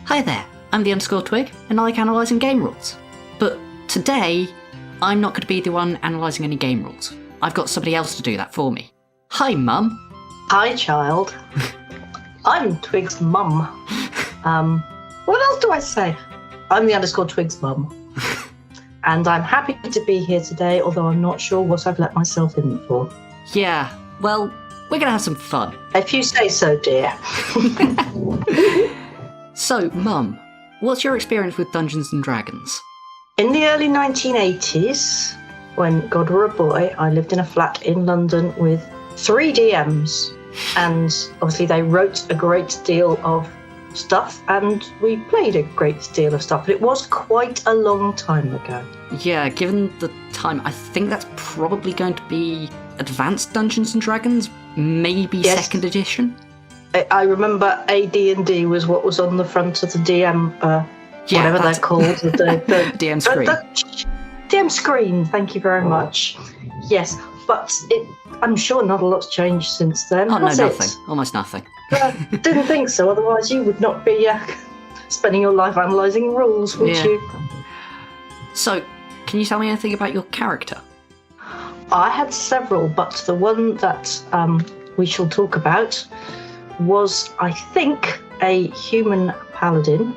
Hi there, I'm the _Twig, and I like analysing game rules. But today, I'm not going to be the one analysing any game rules. I've got somebody else to do that for me. Hi, Mum. Hi, child. I'm Twig's mum. What else do I say? I'm the _Twig's mum. And I'm happy to be here today, although I'm not sure what I've let myself in for. Yeah, well, we're going to have some fun. If you say so, dear. So, Mum, what's your experience with Dungeons & Dragons? In the early 1980s, when God were a boy, I lived in a flat in London with 3 DMs. And obviously they wrote a great deal of stuff, and we played a great deal of stuff. But it was quite a long time ago. Yeah, given the time, I think that's probably going to be Advanced Dungeons & Dragons, maybe Yes. 2nd edition? I remember AD&D was what was on the front of the DM, whatever they're called. The DM screen. The DM screen, thank you very much. Yes, but I'm sure not a lot's changed since then. Oh, no, has nothing. it? Almost nothing. Didn't think so, otherwise you would not be spending your life analysing rules, would Yeah. you? So, can you tell me anything about your character? I had several, but the one that we shall talk about was, I think, a human paladin.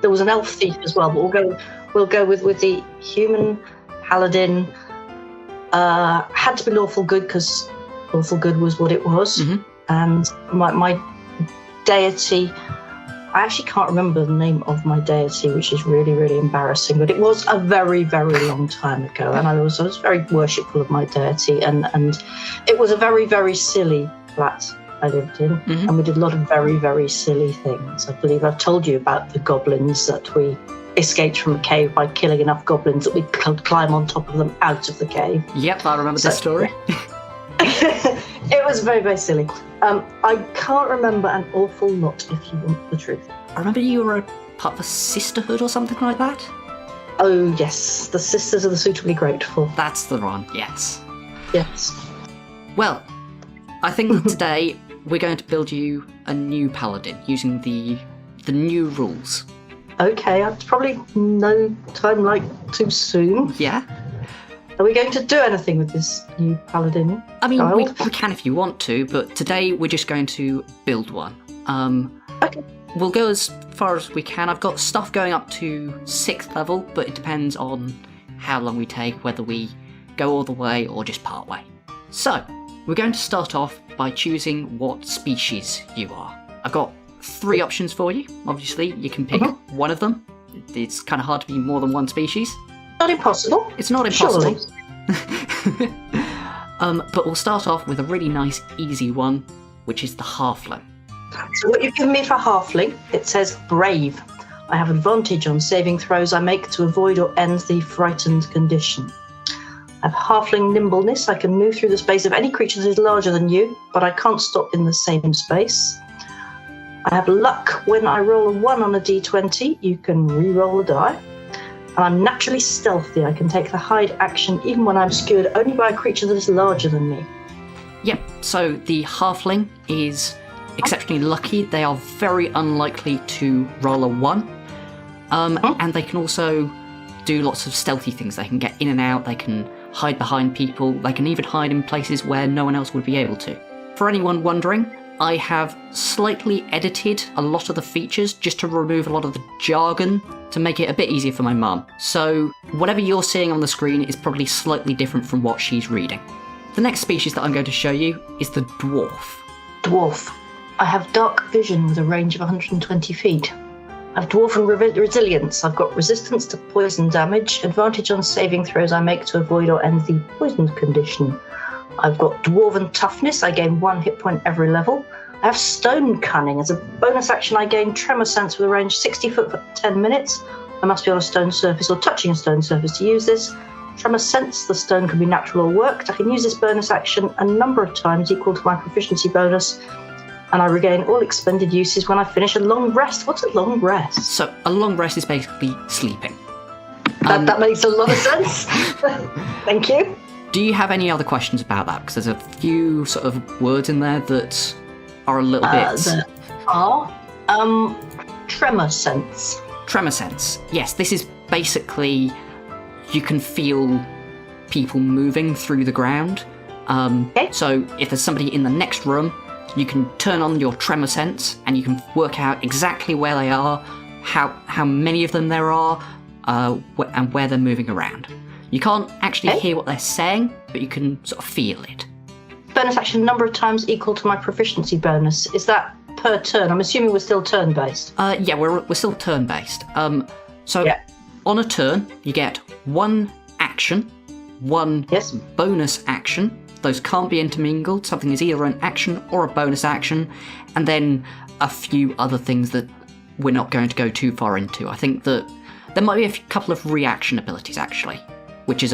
There was an elf thief as well, but we'll go with the human paladin. Had to be lawful good because lawful good was what it was. Mm-hmm. And my deity, I actually can't remember the name of my deity, which is really, really embarrassing, but it was a very, very long time ago, and I was very worshipful of my deity, and it was a very, very silly flat I lived in, Mm-hmm. and we did a lot of very, very silly things. I believe I've told you about the goblins that we escaped from a cave by killing enough goblins that we could climb on top of them out of the cave. Yep, I remember this story. It was very, very silly. I can't remember an awful lot, if you want the truth. I remember you were a part of a sisterhood or something like that? Oh, yes. The Sisters of the Suitably Grateful. That's the one, yes. Yes. Well, I think that today we're going to build you a new paladin using the new rules. Okay, it's probably no time like too soon. Yeah? Are we going to do anything with this new paladin? I mean, we child? can if you want to, but today we're just going to build one. Okay. We'll go as far as we can. I've got stuff going up to 6th level, but it depends on how long we take, whether we go all the way or just part way. So, we're going to start off by choosing what species you are. I've got 3 options for you. Obviously, you can pick one of them. It's kind of hard to be more than one species. Not impossible. It's not impossible. Surely. But we'll start off with a really nice, easy one, which is the halfling. So what you've given me for halfling, it says brave. I have advantage on saving throws I make to avoid or end the frightened condition. I have halfling nimbleness. I can move through the space of any creature that is larger than you, but I can't stop in the same space. I have luck. When I roll a 1 on a d20, you can re-roll a die. And I'm naturally stealthy. I can take the hide action even when I'm obscured only by a creature that is larger than me. Yep, so the halfling is exceptionally lucky. They are very unlikely to roll a 1. And they can also do lots of stealthy things. They can get in and out, they can hide behind people, they can even hide in places where no one else would be able to. For anyone wondering, I have slightly edited a lot of the features just to remove a lot of the jargon to make it a bit easier for my mum. So whatever you're seeing on the screen is probably slightly different from what she's reading. The next species that I'm going to show you is the dwarf. Dwarf. I have dark vision with a range of 120 feet. I have dwarven resilience. I've got resistance to poison damage, advantage on saving throws I make to avoid or end the poisoned condition. I've got dwarven toughness. I gain 1 hit point every level. I have stone cunning. As a bonus action, I gain tremor sense with a range 60 foot for 10 minutes. I must be on a stone surface or touching a stone surface to use this. Tremor sense, the stone can be natural or worked. I can use this bonus action a number of times equal to my proficiency bonus, and I regain all expended uses when I finish a long rest. What's a long rest? So a long rest is basically sleeping. That makes a lot of sense. Thank you. Do you have any other questions about that? Because there's a few sort of words in there that are a little bit... tremor sense. Tremor sense. Yes, this is basically you can feel people moving through the ground. Okay. So if there's somebody in the next room, you can turn on your tremor sense and you can work out exactly where they are, how many of them there are, and where they're moving around. You can't actually hear what they're saying, but you can sort of feel it. Bonus action number of times equal to my proficiency bonus. Is that per turn? I'm assuming we're still turn-based. Yeah, we're still turn-based. So on a turn, you get one action, one bonus action. Those can't be intermingled. Something is either an action or a bonus action, and then a few other things that we're not going to go too far into. I think that there might be a couple of reaction abilities, actually, which is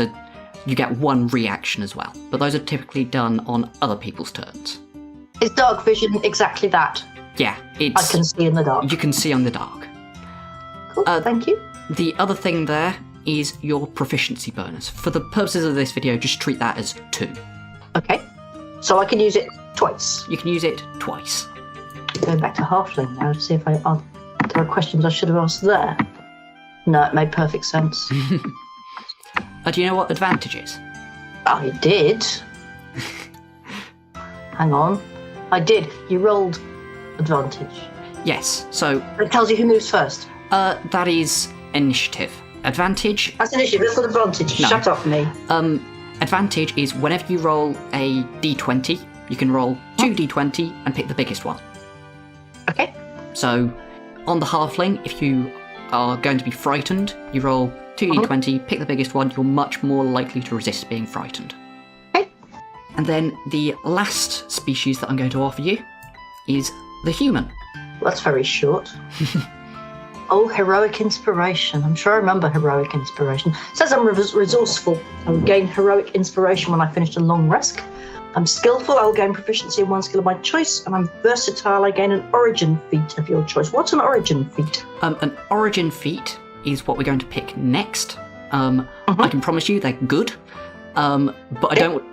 you get one reaction as well. But those are typically done on other people's turns. Is dark vision exactly that? Yeah, I can see in the dark. You can see in the dark. Cool, thank you. The other thing there is your proficiency bonus. For the purposes of this video, just treat that as 2. Okay, so I can use it twice. You can use it twice. Going back to Halfling now to see if there are questions I should have asked there. No, it made perfect sense. Do you know what advantage is? I did. Hang on. I did. You rolled advantage. Yes, so... It tells you who moves first. That is initiative. Advantage... That's initiative, that's not advantage. No. Shut up, me. Advantage is whenever you roll a d20, you can roll 2 d20 and pick the biggest one. Okay. So, on the halfling, if you are going to be frightened, you roll 2 d20, pick the biggest one, you're much more likely to resist being frightened. Okay. And then the last species that I'm going to offer you is the human. That's very short. Oh, heroic inspiration. I'm sure I remember heroic inspiration. It says I'm resourceful. I will gain heroic inspiration when I finish a long rest. I'm skillful. I will gain proficiency in one skill of my choice. And I'm versatile. I gain an origin feat of your choice. What's an origin feat? An origin feat is what we're going to pick next. I can promise you they're good. But I don't...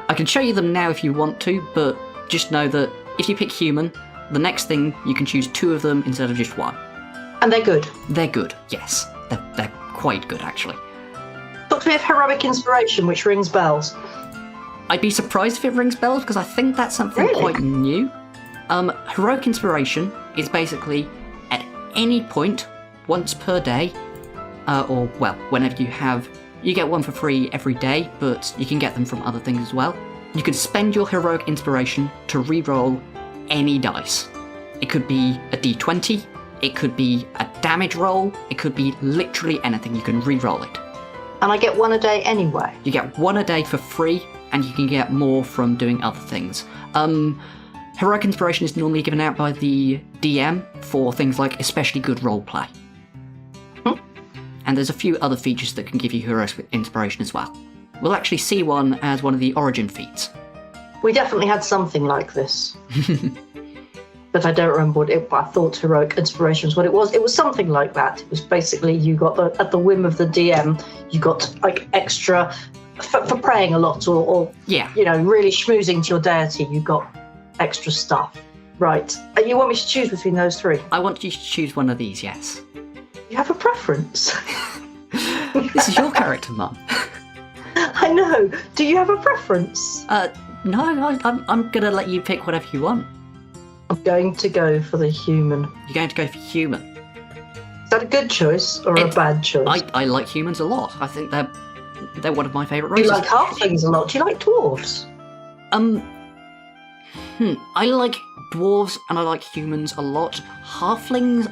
I can show you them now if you want to, but just know that if you pick human, the next thing you can choose 2 of them instead of just 1. And they're good? They're good, yes. They're quite good, actually. Talk to me of heroic inspiration, which rings bells. I'd be surprised if it rings bells, because I think that's something quite new. Heroic inspiration is basically at any point, once per day, or, well, whenever you have... You get one for free every day, but you can get them from other things as well. You can spend your heroic inspiration to re-roll any dice. It could be a d20, it could be a damage roll, it could be literally anything. You can re-roll it. And I get 1 a day anyway? You get 1 a day for free, and you can get more from doing other things. Heroic inspiration is normally given out by the DM for things like especially good roleplay. And there's a few other features that can give you heroic inspiration as well. We'll actually see one as one of the origin feats. We definitely had something like this. But I don't remember what I thought heroic inspiration was what it was. It was something like that. It was basically you got at the whim of the DM, you got like extra for praying a lot or really schmoozing to your deity, you got extra stuff. Right. And you want me to choose between those 3? I want you to choose one of these, yes. You have a preference? This is your character, Mum. I know. Do you have a preference? No, I'm going to let you pick whatever you want. I'm going to go for the human. You're going to go for human? Is that a good choice or a bad choice? I like humans a lot. I think they're one of my favourite Do races. you like halflings a lot? Do you like dwarves? I like dwarves and I like humans a lot. Halflings,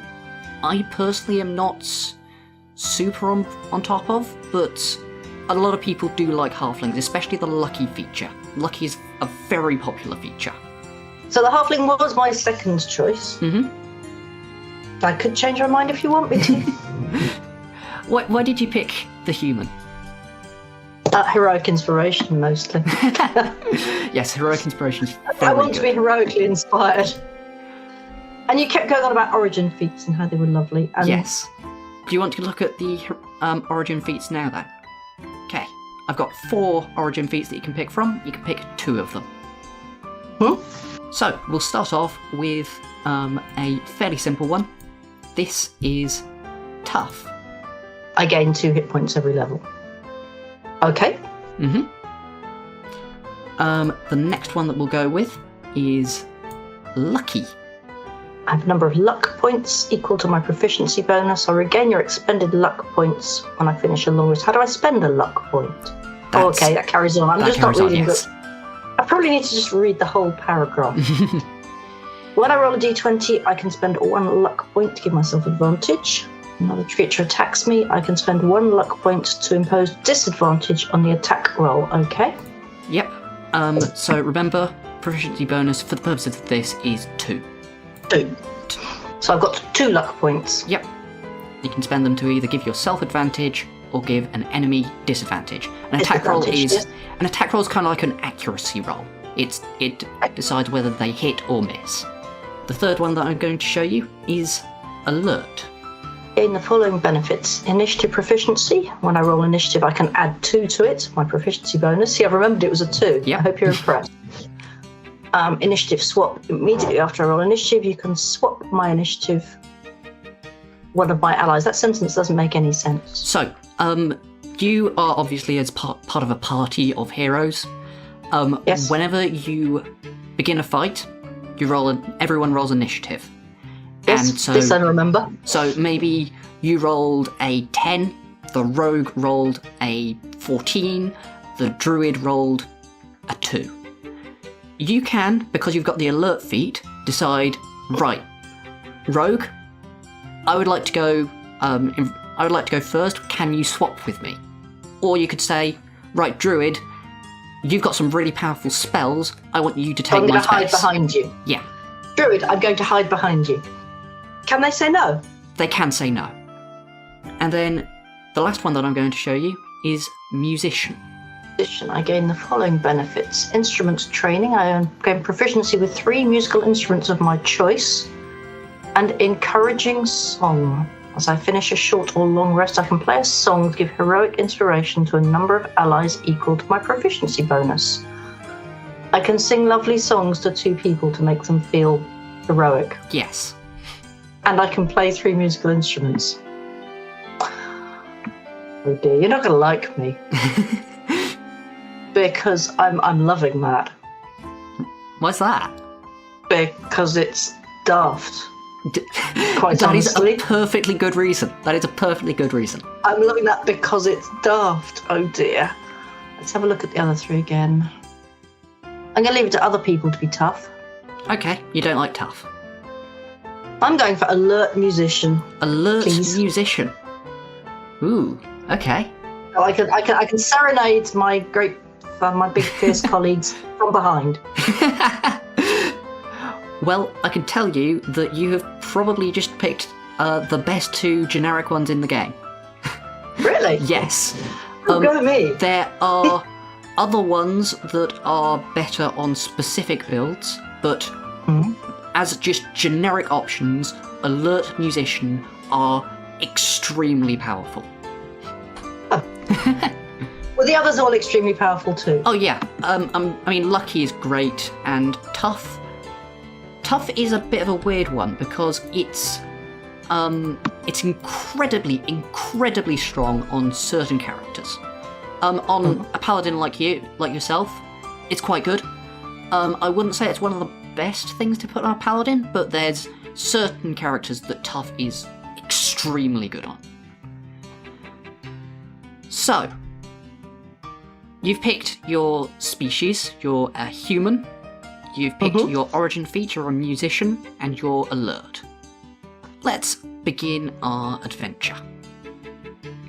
I personally am not super on top of, but a lot of people do like halflings, especially the lucky feature. Lucky is a very popular feature. So the halfling was my second choice. I could change my mind if you want me to. Why did you pick the human? Heroic inspiration, mostly. Yes, heroic inspiration is very I want good. to be heroically inspired. And you kept going on about origin feats and how they were lovely. And yes. Do you want to look at the origin feats now, then? Okay. I've got 4 origin feats that you can pick from. You can pick 2 of them. So, we'll start off with a fairly simple one. this is tough. I gain 2 hit points every level. Okay. Mm-hmm. The next one that we'll go with is lucky. I have a number of luck points equal to my proficiency bonus. I regain your expended luck points when I finish a long rest. How do I spend a luck point? Oh, okay, that carries on. I'm just not reading yes. I probably need to just read the whole paragraph. When I roll a d20, I can spend 1 luck point to give myself advantage. Another creature attacks me, I can spend 1 luck point to impose disadvantage on the attack roll. Okay. Yep. So remember, proficiency bonus for the purpose of this is 2. 2. So I've got 2 luck points. Yep. You can spend them to either give yourself advantage or give an enemy disadvantage. An attack roll is kind of like an accuracy roll. It decides whether they hit or miss. The third one that I'm going to show you is alert. Gain the following benefits. Initiative proficiency. When I roll initiative, I can add 2 to it, my proficiency bonus. See, I've remembered it was a 2. Yep. I hope you're impressed. Initiative swap. Immediately after I roll initiative, you can swap my initiative, one of my allies. That sentence doesn't make any sense. So, you are obviously as part of a party of heroes. Yes. Whenever you begin a fight, everyone rolls initiative. Yes, and so, this I remember. So maybe you rolled a 10, the rogue rolled a 14, the druid rolled a 2. You can, because you've got the alert feat, decide, right, rogue, I would like to go first, can you swap with me? Or you could say, right, druid, you've got some really powerful spells, I want you to take my space. I'm going to hide behind you. Yeah. Druid, I'm going to hide behind you. Can they say no? They can say no. And then the last one that I'm going to show you is musician. I gain the following benefits. Instruments training. I gain proficiency with 3 musical instruments of my choice. And encouraging song. As I finish a short or long rest, I can play a song to give heroic inspiration to a number of allies equal to my proficiency bonus. I can sing lovely songs to 2 people to make them feel heroic. Yes. And I can play 3 musical instruments. Oh dear, you're not going to like me. Because I'm loving that. Why's that? Because it's daft. Quite that honestly. is a perfectly good reason. That is a perfectly good reason. I'm loving that because it's daft. Oh dear. Let's have a look at the other 3 again. I'm going to leave it to other people to be tough. Okay, you don't like tough. I'm going for alert musician. Alert please. Musician. Ooh, okay. So I can serenade my big fierce colleagues from behind. Well, I can tell you that you have probably just picked the best 2 generic ones in the game. Really? Yes. Go at me. There are other ones that are better on specific builds, but as just generic options, Alert Musician are extremely powerful. Well, the others are all extremely powerful too. Oh yeah, I mean, Lucky is great, and Tough is a bit of a weird one because it's incredibly strong on certain characters. On a paladin like yourself, it's quite good. I wouldn't say it's one of the best things to put on a paladin, but there's certain characters that Tough is extremely good on. So, you've picked your species, you're a human, you've picked your origin feat, you're a musician, and you're alert. Let's begin our adventure.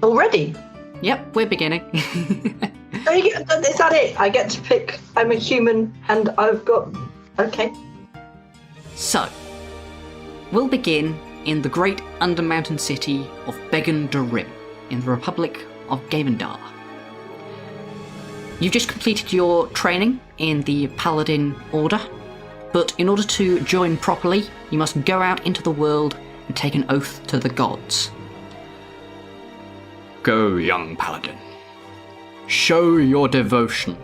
Already? Yep, we're beginning. Is that it? I get to pick, I'm a human, and I've got... Okay. So, we'll begin in the great undermountain city of Began-Darim, in the Republic of Gavendar. You've just completed your training in the Paladin Order, but in order to join properly, you must go out into the world and take an oath to the gods. Go, young Paladin. Show your devotion.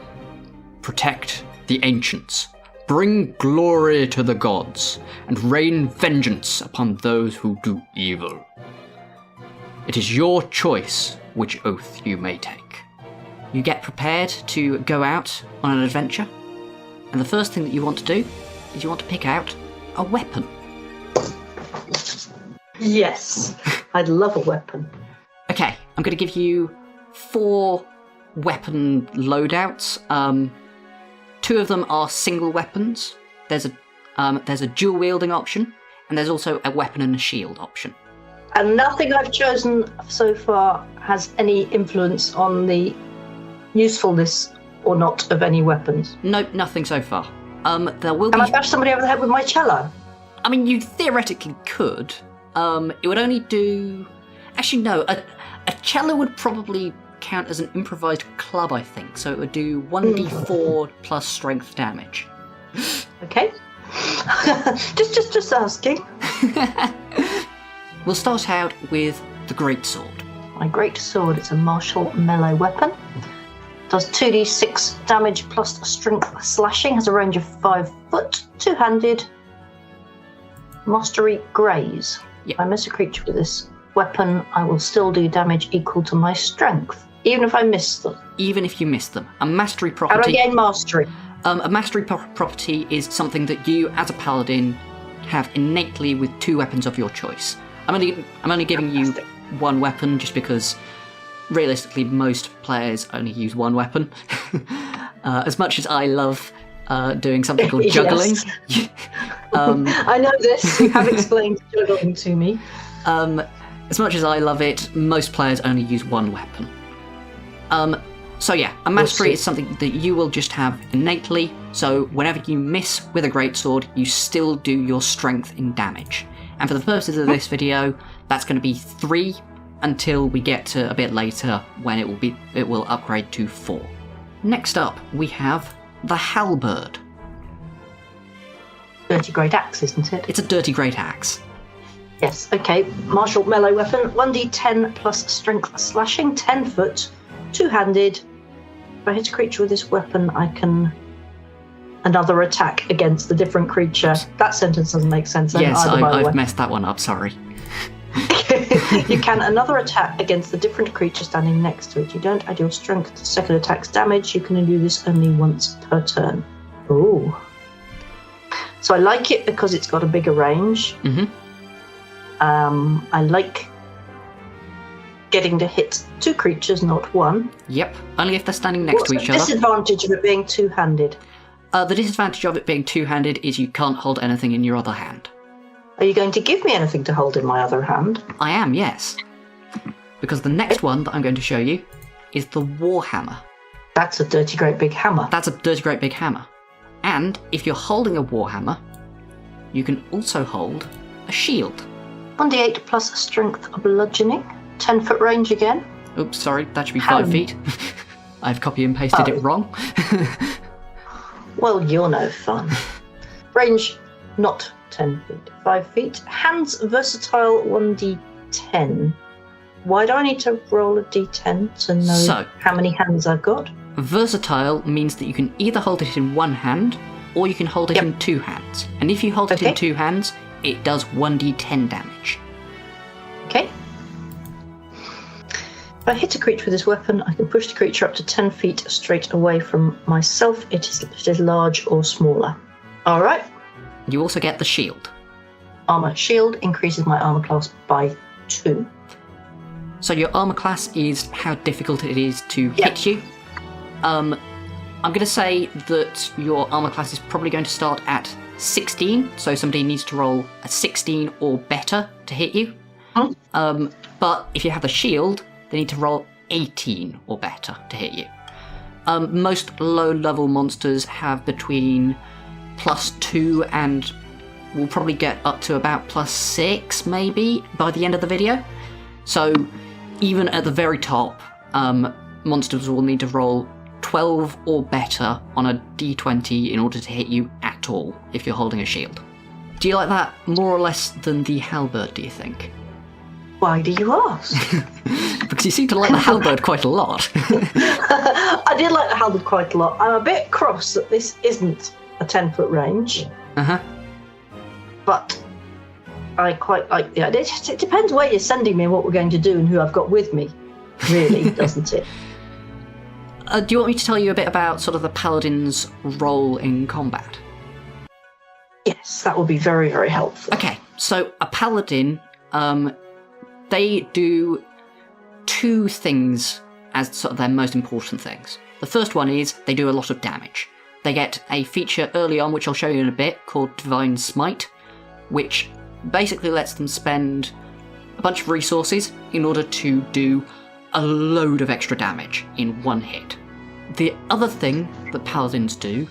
Protect the ancients. bring glory to the gods, and rain vengeance upon those who do evil. It is your choice which oath you may take. You get prepared to go out on an adventure, and the first thing that you want to do is you want to pick out a weapon. Yes, I'd love a weapon. Okay, I'm going to give you 4 weapon loadouts. 2 of them are single weapons. There's a dual wielding option, and there's also a weapon and a shield option. And nothing I've chosen so far has any influence on the usefulness or not of any weapons. Nope, nothing so far. There will Can be. I bash somebody over the head with my cello? I mean, you theoretically could. It would only do. Actually, no. A cello would probably count as an improvised club, I think. So it would do 1d4 plus strength damage. Okay. just asking. We'll start out with the greatsword. My great sword, it's a martial melee weapon. Does 2d6 damage plus strength slashing, has a range of 5 foot, two-handed, mastery graze. Yeah. If I miss a creature with this weapon, I will still do damage equal to my strength, even if I miss them. Even if you miss them. A mastery How do I property. gain mastery? A mastery property is something that you, as a paladin, have innately with 2 weapons of your choice. I'm only giving you 1 weapon just because realistically most players only use 1 weapon. As much as I love doing something called juggling. I know this. You have explained juggling to me. As much as I love it, most players only use 1 weapon. So yeah, a mastery is something that you will just have innately, so whenever you miss with a greatsword, you still do your strength in damage. And for the purposes of this video, that's going to be 3 until we get to a bit later when it will upgrade to 4. Next up, we have the halberd. Dirty great axe, isn't it? It's a dirty great axe. Yes, okay. Martial melee weapon, 1d10 plus strength slashing, 10 foot, two-handed. If I hit a creature with this weapon, I can another attack against a different creature. That sentence doesn't make sense. Yes, either, by the I've way. messed that one up, sorry. You can another attack against a different creature standing next to it. You don't add your strength to second attack's damage. You can do this only once per turn. Ooh. So I like it because it's got a bigger range. Mm-hmm. I like getting to hit 2 creatures, not 1. Yep, only if they're standing next to each other. What's the disadvantage of it being two-handed? The disadvantage of it being two-handed is you can't hold anything in your other hand. Are you going to give me anything to hold in my other hand? I am, yes. Because the next one that I'm going to show you is the Warhammer. That's a dirty great big hammer. That's a dirty great big hammer. And if you're holding a Warhammer, you can also hold a shield. 1d8 plus strength bludgeoning. 10 foot range again. Oops, sorry, that should be 5 feet. I've copy and pasted it wrong. Well, you're no fun. Range, not 10 feet. 5 feet. Hands versatile 1d10. Why do I need to roll a d10 to know how many hands I've got? Versatile means that you can either hold it in 1 hand, or you can hold it in 2 hands. And if you hold it in 2 hands, it does 1d10 damage. Okay. If I hit a creature with this weapon, I can push the creature up to 10 feet straight away from myself. It is large or smaller. All right. You also get the shield. Armor shield increases my armor class by 2. So your armor class is how difficult it is to hit you. I'm going to say that your armor class is probably going to start at 16, so somebody needs to roll a 16 or better to hit you. But if you have the shield, they need to roll 18 or better to hit you. Most low-level monsters have between +2 and will probably get up to about +6 maybe by the end of the video. So even at the very top, monsters will need to roll 12 or better on a d20 in order to hit you at all if you're holding a shield. Do you like that more or less than the halberd, do you think? Why do you ask? Because you seem to like the halberd quite a lot. I did like the halberd quite a lot. I'm a bit cross that this isn't a 10-foot range. But I quite like the idea. It depends where you're sending me and what we're going to do and who I've got with me, really, doesn't it? Do you want me to tell you a bit about sort of the Paladin's role in combat? Yes, that would be very, very helpful. Okay, so a Paladin, they do two things as sort of their most important things. The first one is they do a lot of damage. They get a feature early on, which I'll show you in a bit, called Divine Smite, which basically lets them spend a bunch of resources in order to do a load of extra damage in one hit. The other thing that Paladins do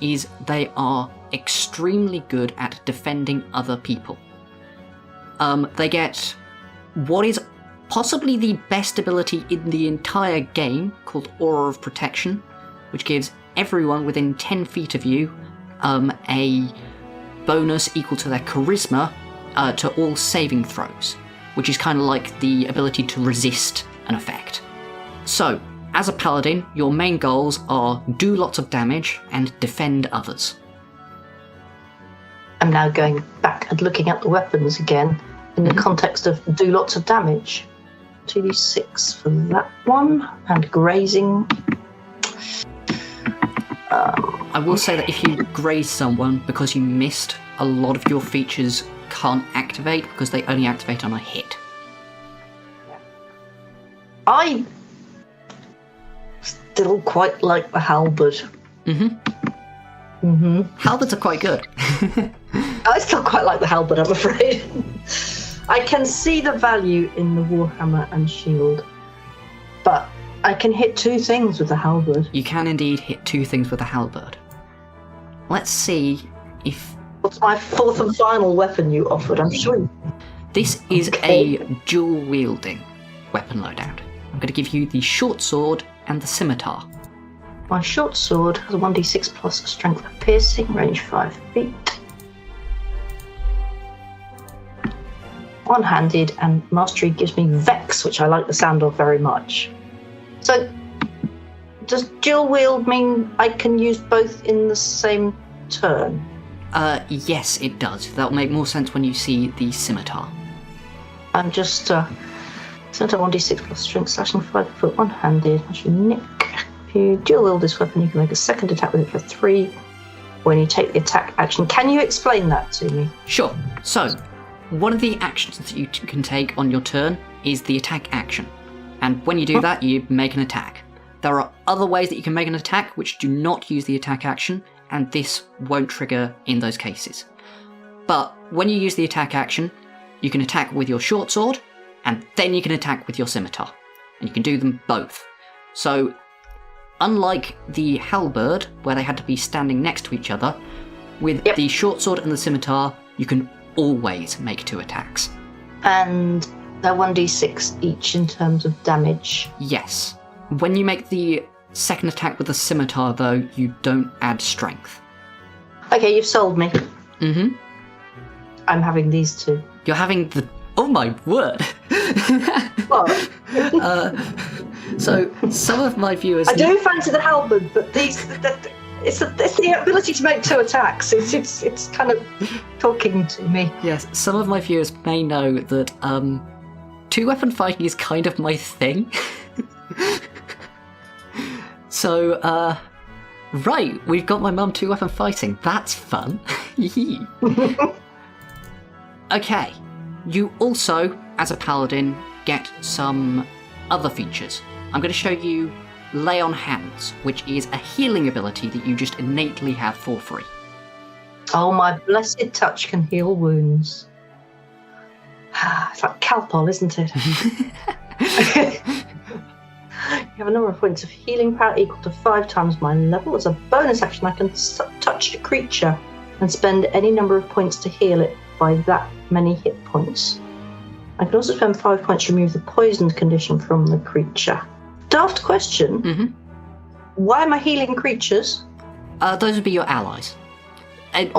is they are extremely good at defending other people. They get what is possibly the best ability in the entire game, called Aura of Protection, which gives everyone within 10 feet of you a bonus equal to their charisma to all saving throws, which is kind of like the ability to resist an effect. So, as a paladin, your main goals are do lots of damage and defend others. I'm now going back and looking at the weapons again in the context of do lots of damage. 2d6 for that one, and grazing. I will say that if you graze someone because you missed, a lot of your features can't activate because they only activate on a hit. I still quite like the halberd. Halberds are quite good. I still quite like the halberd, I'm afraid. I can see the value in the warhammer and shield, but I can hit two things with the halberd. You can indeed hit two things with a halberd. Let's see if... What's my fourth and final weapon you offered? I'm sure. This is a dual-wielding weapon loadout. I'm going to give you the short sword and the scimitar. My short sword has a 1d6 plus strength of piercing, range 5 feet. One-handed, and mastery gives me Vex, which I like the sound of very much. So, does dual wield mean I can use both in the same turn? Yes, it does. That'll make more sense when you see the scimitar. I'm just, scimitar 1d6 plus strength, slashing 5 foot, one-handed, actually nick. If you dual wield this weapon, you can make a second attack with it for 3 when you take the attack action. Can you explain that to me? Sure. So, one of the actions that you can take on your turn is the attack action. And when you do that, you make an attack. There are other ways that you can make an attack which do not use the attack action, and this won't trigger in those cases. But when you use the attack action, you can attack with your short sword, and then you can attack with your scimitar. And you can do them both. So, unlike the halberd, where they had to be standing next to each other, with the short sword and the scimitar, you can always make 2 attacks. And they're 1d6 each in terms of damage. Yes. When you make the second attack with the scimitar, though, you don't add strength. Okay, you've sold me. Mm-hmm. I'm having these 2. You're having the... Oh my word! What? So, some of my viewers... I do fancy the halberd, but these... It's the ability to make 2 attacks. It's kind of talking to me. Yes, some of my viewers may know that 2-weapon fighting is kind of my thing. So, right, we've got my mum 2-weapon fighting. That's fun. Okay, you also, as a paladin, get some other features. I'm going to show you Lay on Hands, which is a healing ability that you just innately have for free. Oh, my blessed touch can heal wounds. It's like Calpol, isn't it? You have a number of points of healing power equal to 5 times my level. As a bonus action, I can touch a creature and spend any number of points to heal it by that many hit points. I can also spend 5 points to remove the poisoned condition from the creature. Daft question. Mm-hmm. Why am I healing creatures? Those would be your allies. A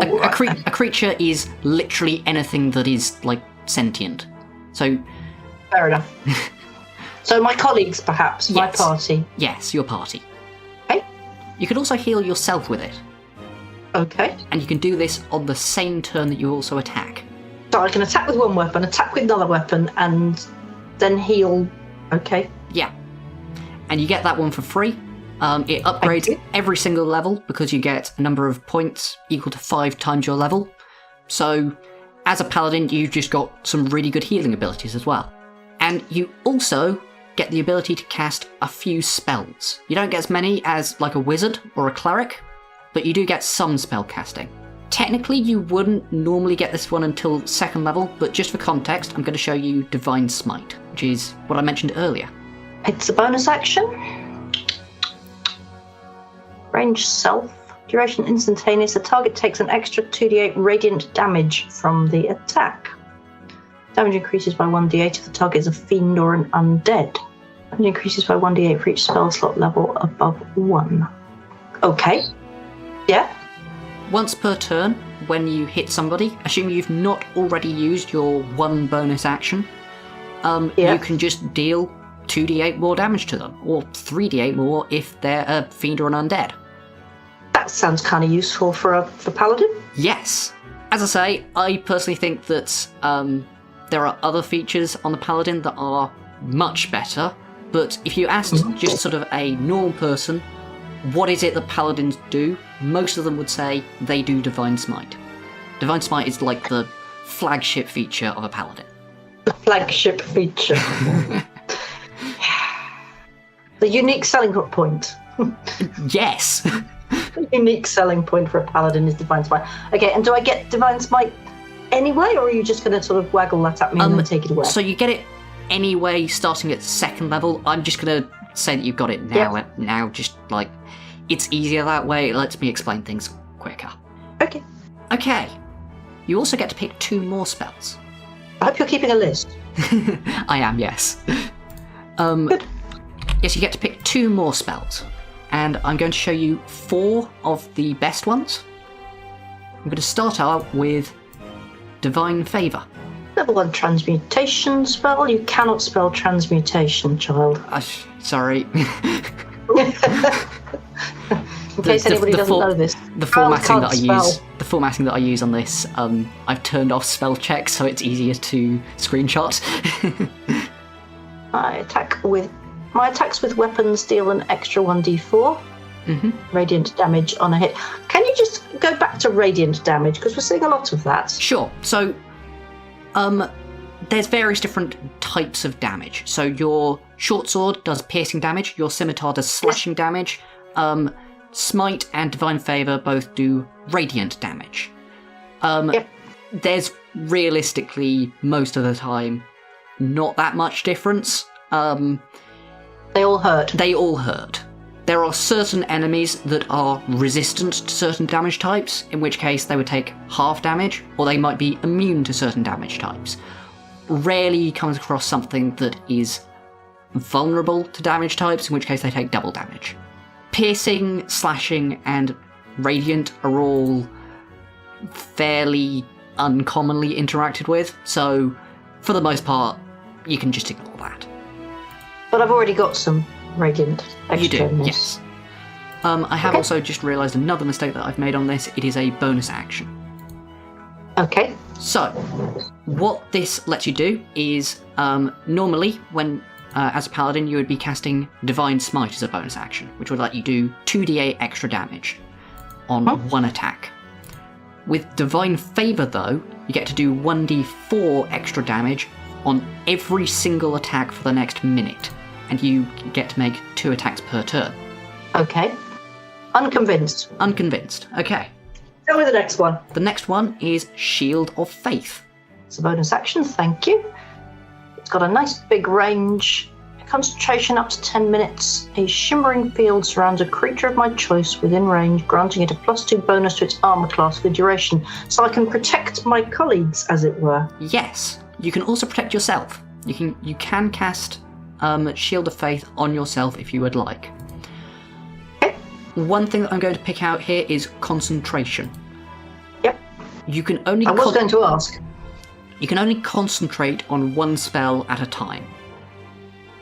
creature is literally anything that is, like, sentient. So... Fair enough. So my colleagues, perhaps, yes. My party. Yes, your party. Okay. You could also heal yourself with it. Okay. And you can do this on the same turn that you also attack. So I can attack with one weapon, attack with another weapon, and then heal. Okay. Yeah. And you get that one for free. It upgrades every single level because you get a number of points equal to 5 times your level. So, as a paladin, you've just got some really good healing abilities as well. And you also get the ability to cast a few spells. You don't get as many as like a wizard or a cleric, but you do get some spell casting. Technically, you wouldn't normally get this one until 2nd level, but just for context, I'm going to show you Divine Smite, which is what I mentioned earlier. It's a bonus action. Range self. Duration instantaneous. The target takes an extra 2d8 radiant damage from the attack. Damage increases by 1d8 if the target is a fiend or an undead. Damage increases by 1d8 for each spell slot level above 1. Okay. Yeah. Once per turn, when you hit somebody, assuming you've not already used your 1 bonus action, you can just deal 2d8 more damage to them, or 3d8 more if they're a fiend or an undead. That sounds kind of useful for Paladin. Yes. As I say, I personally think that there are other features on the Paladin that are much better, but if you asked just sort of a normal person, what is it that Paladins do? Most of them would say they do Divine Smite. Divine Smite is like the flagship feature of a Paladin. The flagship feature. The unique selling point. Yes! The unique selling point for a Paladin is Divine Smite. Okay, and do I get Divine Smite anyway, or are you just going to sort of waggle that at me and then take it away? So you get it anyway starting at 2nd level. I'm just going to say that you've got it now. Yep. Now, just like, it's easier that way. It lets me explain things quicker. Okay. Okay. You also get to pick 2 more spells. I hope you're keeping a list. I am, yes. Good. Yes, you get to pick 2 more spells. And I'm going to show you 4 of the best ones. I'm going to start out with Divine Favour. Level 1 transmutation spell. You cannot spell transmutation, child. Sorry. In case anybody doesn't know this. The formatting that I use on this, I've turned off spell check so it's easier to screenshot. My attacks with weapons deal an extra 1d4 radiant damage on a hit. Can you just go back to radiant damage? Because we're seeing a lot of that. Sure. So, there's various different types of damage. So your short sword does piercing damage, your scimitar does slashing damage, Smite and Divine Favour both do radiant damage. There's realistically, most of the time, not that much difference. They all hurt. They all hurt. There are certain enemies that are resistant to certain damage types, in which case they would take half damage, or they might be immune to certain damage types. Rarely comes across something that is vulnerable to damage types, in which case they take double damage. Piercing, slashing, and radiant are all fairly uncommonly interacted with, so for the most part, you can just ignore that. But I've already got some radiant extra. You do, yes. I have also just realised another mistake that I've made on this. It is a bonus action. Okay. So, what this lets you do is, normally, when as a paladin, you would be casting Divine Smite as a bonus action, which would let you do 2d8 extra damage on one attack. With Divine Favour, though, you get to do 1d4 extra damage on every single attack for the next minute, and you get to make 2 attacks per turn. Okay. Unconvinced. Unconvinced. Okay. Tell me the next one. The next one is Shield of Faith. It's a bonus action, thank you. It's got a nice big range. Concentration up to 10 minutes. A shimmering field surrounds a creature of my choice within range, granting it a +2 bonus to its armor class for duration. So I can protect my colleagues, as it were. Yes. You can also protect yourself. You can cast Shield of Faith on yourself if you would like. Okay. One thing that I'm going to pick out here is concentration. Yep. You can only I was going to ask. You can only concentrate on one spell at a time.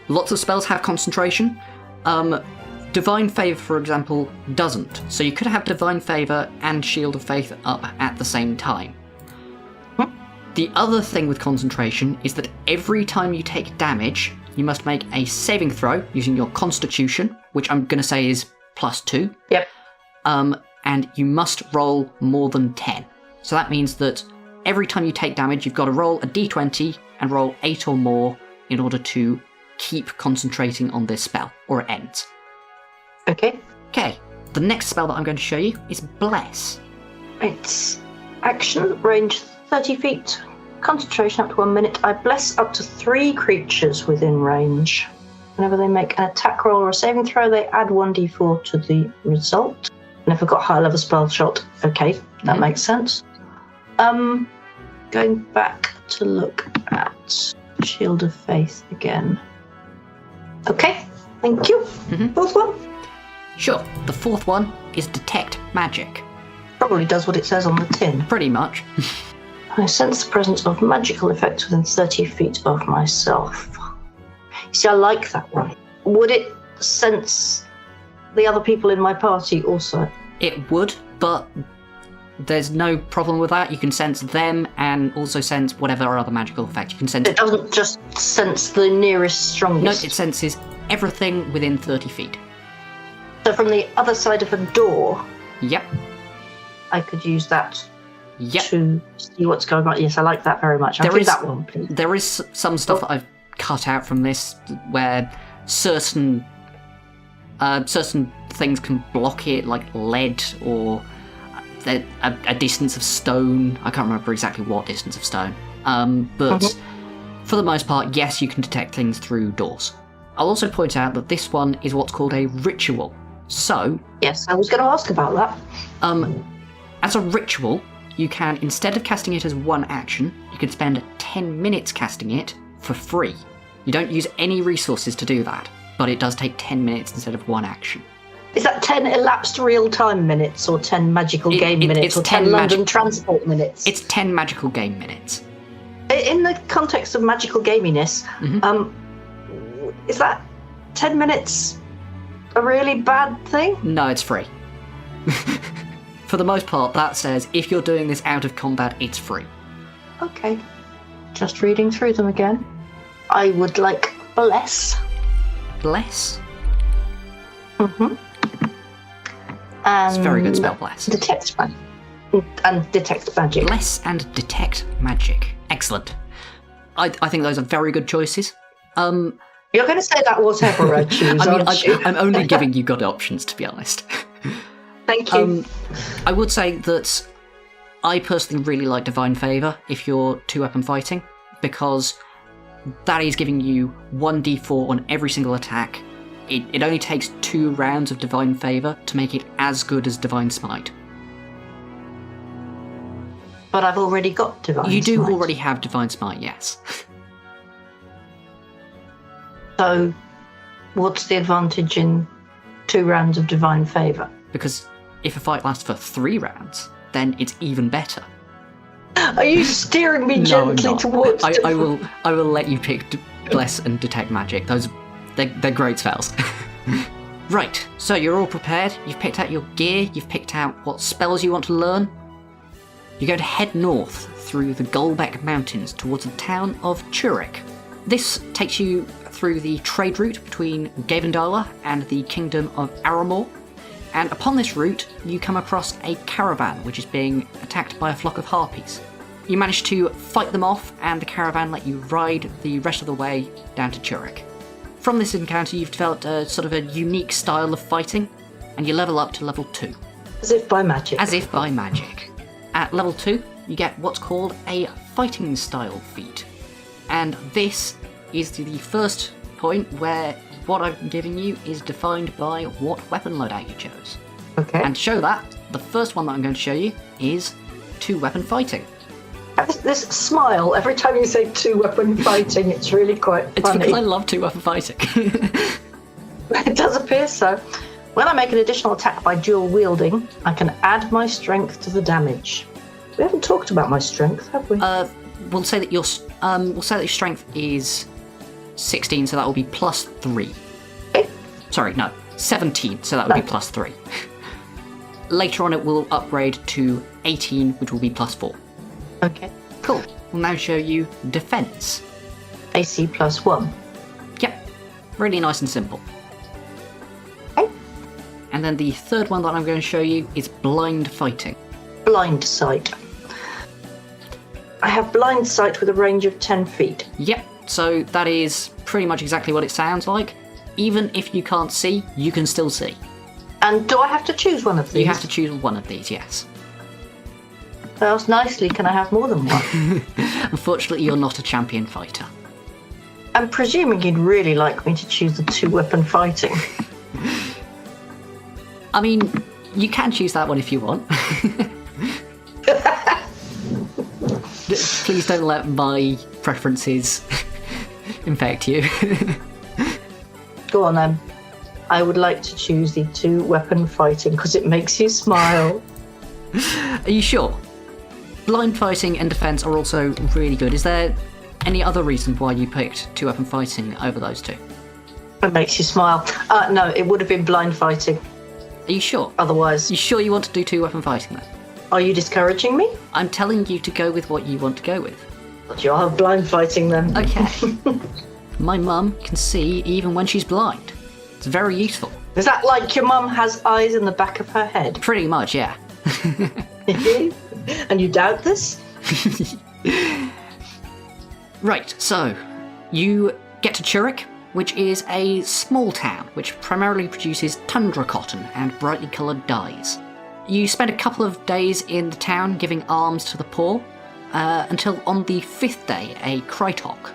Lots of spells have concentration. Divine Favour, for example, doesn't. So you could have Divine Favour and Shield of Faith up at the same time. The other thing with concentration is that every time you take damage, you must make a saving throw using your Constitution, which I'm going to say is +2. Yep. And you must roll more than 10. So that means that every time you take damage, you've got to roll a d20 and roll 8 or more in order to keep concentrating on this spell, or it ends. Okay. Okay, the next spell that I'm going to show you is Bless. It's action, range 30 feet, concentration up to 1 minute. I bless up to 3 creatures within range. Whenever they make an attack roll or a saving throw, they add 1d4 to the result. And if I've got high level spell shot, okay, that makes sense. Going back to look at Shield of Faith again. Okay, thank you. Fourth one? Sure, the fourth one is Detect Magic. Probably does what it says on the tin. Pretty much. I sense the presence of magical effects within 30 feet of myself. See, I like that one. Would it sense the other people in my party also? It would, but there's no problem with that. You can sense them and also sense whatever other magical effect. You can sense. It doesn't just sense the nearest, strongest. No, it senses everything within 30 feet. So from the other side of a door, Yep. I could use that Yep. to see what's going on. Yes, I like that very much. I'll do that one, please. There is some stuff that I've cut out from this where certain things can block it, like lead or a distance of stone. I can't remember exactly what distance of stone. But for the most part, yes, you can detect things through doors. I'll also point out that this one is what's called a ritual. So, yes, I was going to ask about that. As a ritual, you can, instead of casting it as one action, you can spend 10 minutes casting it for free. You don't use any resources to do that, but it does take 10 minutes instead of one action. Is that 10 elapsed real-time minutes, or 10 magical game minutes, or 10 London transport minutes? It's 10 magical game minutes. In the context of magical gaminess, is that 10 minutes a really bad thing? No, it's free. For the most part, that says if you're doing this out of combat, it's free. Okay. Just reading through them again. I would like Bless. Bless? And It's a very good spell, Bless. Detect Magic. And Detect Magic. Bless and Detect Magic. Excellent. I think those are very good choices. You're going to say that whatever I choose, aren't you? I'm only giving you good options, to be honest. Thank you. I would say that I personally really like Divine Favour if you're 2-weapon fighting, because that is giving you 1d4 on every single attack. It only takes 2 rounds of Divine Favour to make it as good as Divine Smite. But I've already got Divine Smite. You do already have Divine Smite, yes. So, what's the advantage in 2 rounds of Divine Favour? Because if a fight lasts for 3 rounds, then it's even better. Are you steering me No, I'm gently not. towards I will let you pick Bless and Detect Magic. They're great spells. Right, so you're all prepared. You've picked out your gear. You've picked out what spells you want to learn. You're going to head north through the Golbeck Mountains towards the town of Turic. This takes you through the trade route between Gavendala and the Kingdom of Aramor. And upon this route, you come across a caravan which is being attacked by a flock of harpies. You manage to fight them off, and the caravan let you ride the rest of the way down to Turic. From this encounter, you've developed a sort of a unique style of fighting, and you level up to level 2. As if by magic. As if by magic. At level 2, you get what's called a fighting style feat. And this is the first point where what I'm giving you is defined by what weapon loadout you chose. Okay. And to show that, the first one that I'm going to show you is 2-weapon fighting. This smile, every time you say 2-weapon fighting, it's really quite funny. It's because I love 2-weapon fighting. It does appear so. When I make an additional attack by dual wielding, I can add my strength to the damage. We haven't talked about my strength, have we? We'll say that your strength is 16, so that will be +3. Okay. Sorry, no, 17, so that would be plus 3. Later on it will upgrade to 18, which will be plus 4. Okay. Cool. We'll now show you defense. AC plus 1. Yep. Really nice and simple. Okay. And then the third one that I'm going to show you is blind fighting. Blind sight. I have blind sight with a range of 10 feet. Yep. So that is pretty much exactly what it sounds like. Even if you can't see, you can still see. And do I have to choose one of these? You have to choose one of these, yes. How nicely can I have more than one? Unfortunately, you're not a champion fighter. I'm presuming you'd really like me to choose the 2-weapon fighting. I mean, you can choose that one if you want. Please don't let my preferences infect you. Go on then. I would like to choose the 2-weapon fighting because it makes you smile. Are you sure? Blind fighting and defense are also really good. Is there any other reason why you picked 2-weapon fighting over those two? It makes you smile. No, it would have been blind fighting. Are you sure? Otherwise. You sure you want to do 2-weapon fighting then? Are you discouraging me? I'm telling you to go with what you want to go with. But you'll have blind fighting then. Okay. My mum can see even when she's blind. It's very useful. Is that like your mum has eyes in the back of her head? Pretty much, yeah. And you doubt this? Right, so you get to Turic, which is a small town which primarily produces tundra cotton and brightly coloured dyes. You spend a couple of days in the town giving alms to the poor, until on the 5th day, a Krytok.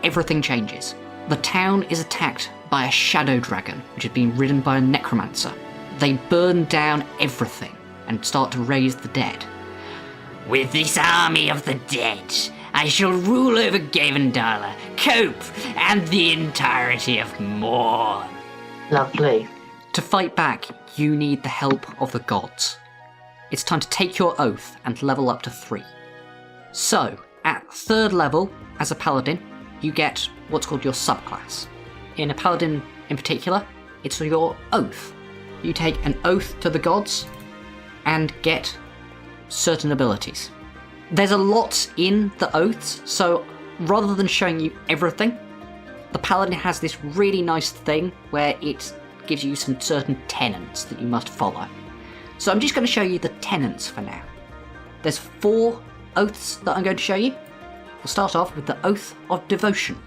Everything changes. The town is attacked by a shadow dragon, which had been ridden by a necromancer. They burn down everything and start to raise the dead. With this army of the dead, I shall rule over Gavendala, Cope, and the entirety of Moor. Lovely. To fight back, you need the help of the gods. It's time to take your oath and level up to 3. So, at 3rd level, as a paladin, you get what's called your subclass. In a paladin in particular, it's your oath. You take an oath to the gods and get certain abilities. There's a lot in the oaths, so rather than showing you everything, the paladin has this really nice thing where it gives you some certain tenets that you must follow. So I'm just going to show you the tenets for now. There's 4 oaths that I'm going to show you. We'll start off with the Oath of Devotion.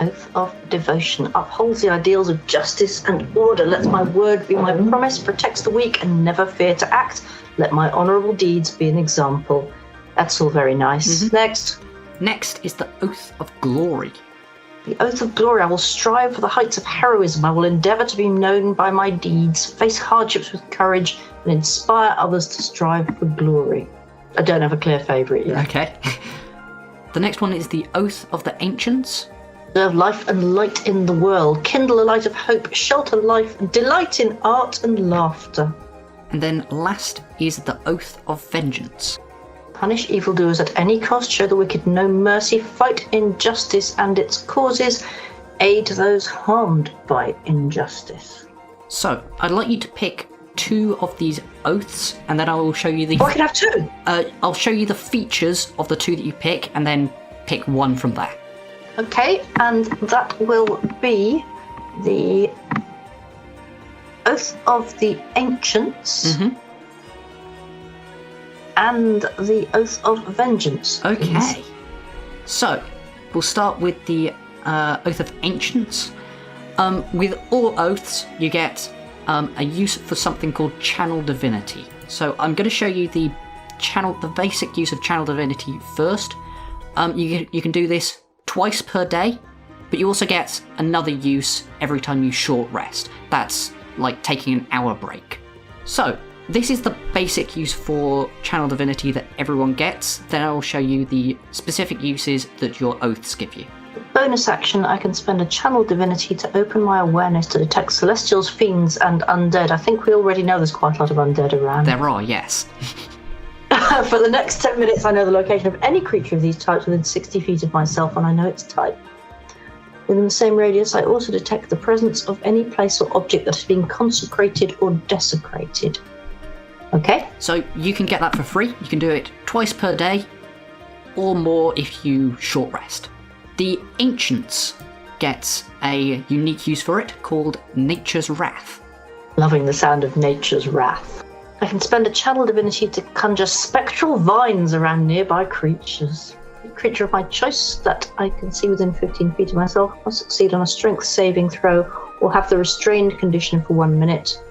Oath of Devotion upholds the ideals of justice and order. Lets my word be my promise, protects the weak and never fear to act. Let my honourable deeds be an example. That's all very nice. Mm-hmm. Next is the Oath of Glory. The Oath of Glory. I will strive for the heights of heroism. I will endeavour to be known by my deeds, face hardships with courage, and inspire others to strive for glory. I don't have a clear favourite yet. Okay. The next one is the Oath of the Ancients. Serve life and light in the world. Kindle a light of hope. Shelter life. Delight in art and laughter. And then last is the Oath of Vengeance. Punish evildoers at any cost. Show the wicked no mercy. Fight injustice and its causes. Aid those harmed by injustice. So, I'd like you to pick 2 of these oaths, and then I will show you the... Oh, I can have 2? I'll show you the features of the 2 that you pick, and then pick 1 from there. Okay, and that will be the Oath of the Ancients and the Oath of Vengeance. Okay. So, we'll start with the Oath of Ancients. With all oaths, you get a use for something called Channel Divinity. So I'm going to show you the basic use of Channel Divinity first. You can do this twice per day, but you also get another use every time you short rest. That's like taking an hour break. So this is the basic use for Channel Divinity that everyone gets. Then I'll show you the specific uses that your oaths give you. Bonus action, I can spend a Channel Divinity to open my awareness to detect celestials, fiends, and undead. I think we already know there's quite a lot of undead around. There are, yes. For the next 10 minutes, I know the location of any creature of these types within 60 feet of myself, and I know its type. Within the same radius, I also detect the presence of any place or object that has been consecrated or desecrated. Okay. So you can get that for free. You can do it twice per day, or more if you short rest. The Ancients gets a unique use for it called Nature's Wrath. Loving the sound of Nature's Wrath. I can spend a channel divinity to conjure spectral vines around nearby creatures. A creature of my choice that I can see within 15 feet of myself must succeed on a strength saving throw or have the restrained condition for 1 minute.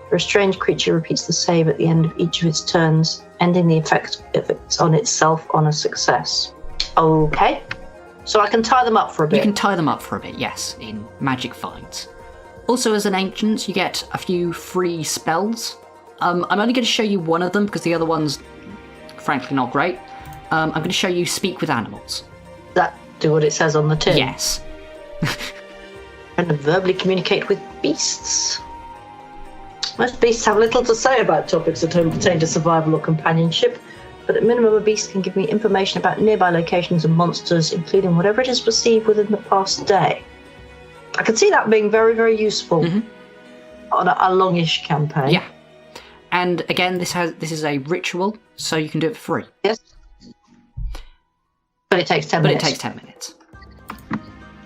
The restrained creature repeats the save at the end of each of its turns, ending the effect if it's on itself on a success. Okay. So I can tie them up for a bit. You can tie them up for a bit, yes, in magic finds. Also, as an Ancient, you get a few free spells. I'm only going to show you one of them because the other one's frankly not great. I'm going to show you Speak with Animals. That do what it says on the tin? Yes. And verbally communicate with beasts. Most beasts have little to say about topics that don't pertain to survival or companionship, but at minimum a beast can give me information about nearby locations and monsters, including whatever it has perceived within the past day. I can see that being very, very useful on a longish campaign. Yeah. And again, this is a ritual, so you can do it for free. Yes. But it takes 10 minutes. But it takes 10 minutes.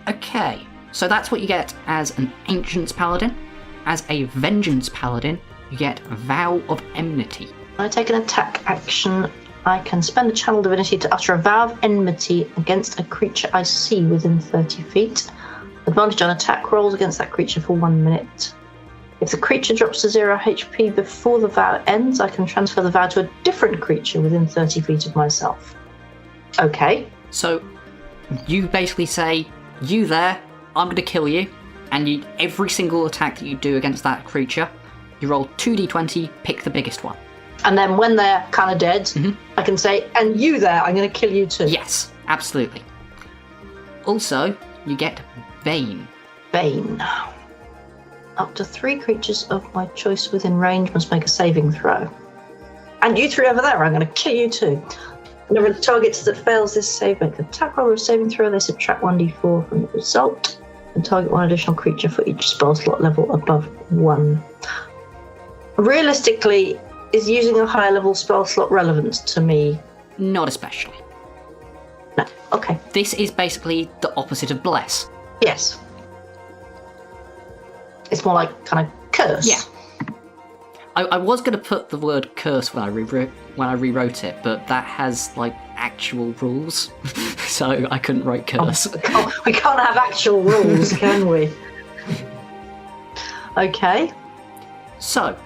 Okay, so that's what you get as an Ancient's Paladin. As a Vengeance Paladin, you get Vow of Enmity. When I take an attack action, I can spend a channel divinity to utter a vow of enmity against a creature I see within 30 feet. Advantage on attack rolls against that creature for 1 minute. If the creature drops to 0 HP before the vow ends, I can transfer the vow to a different creature within 30 feet of myself. Okay. So you basically say, you there, I'm going to kill you, and every single attack that you do against that creature, you roll 2d20, pick the biggest one. And then when they're kind of dead, I can say, and you there, I'm going to kill you too. Yes, absolutely. Also, you get Bane. Bane. Up to 3 creatures of my choice within range must make a saving throw. And you 3 over there, I'm going to kill you too. Whenever the target that fails this save make an attack roll or a saving throw, they subtract 1d4 from the result and target 1 additional creature for each spell slot level above 1. Realistically, is using a higher level spell slot relevant to me? Not especially. No. Okay. This is basically the opposite of Bless. Yes. It's more like kind of curse. Yeah. I was going to put the word curse when I rewrote it, but that has like actual rules, so I couldn't write curse. We can't have actual rules, can we? Okay. So,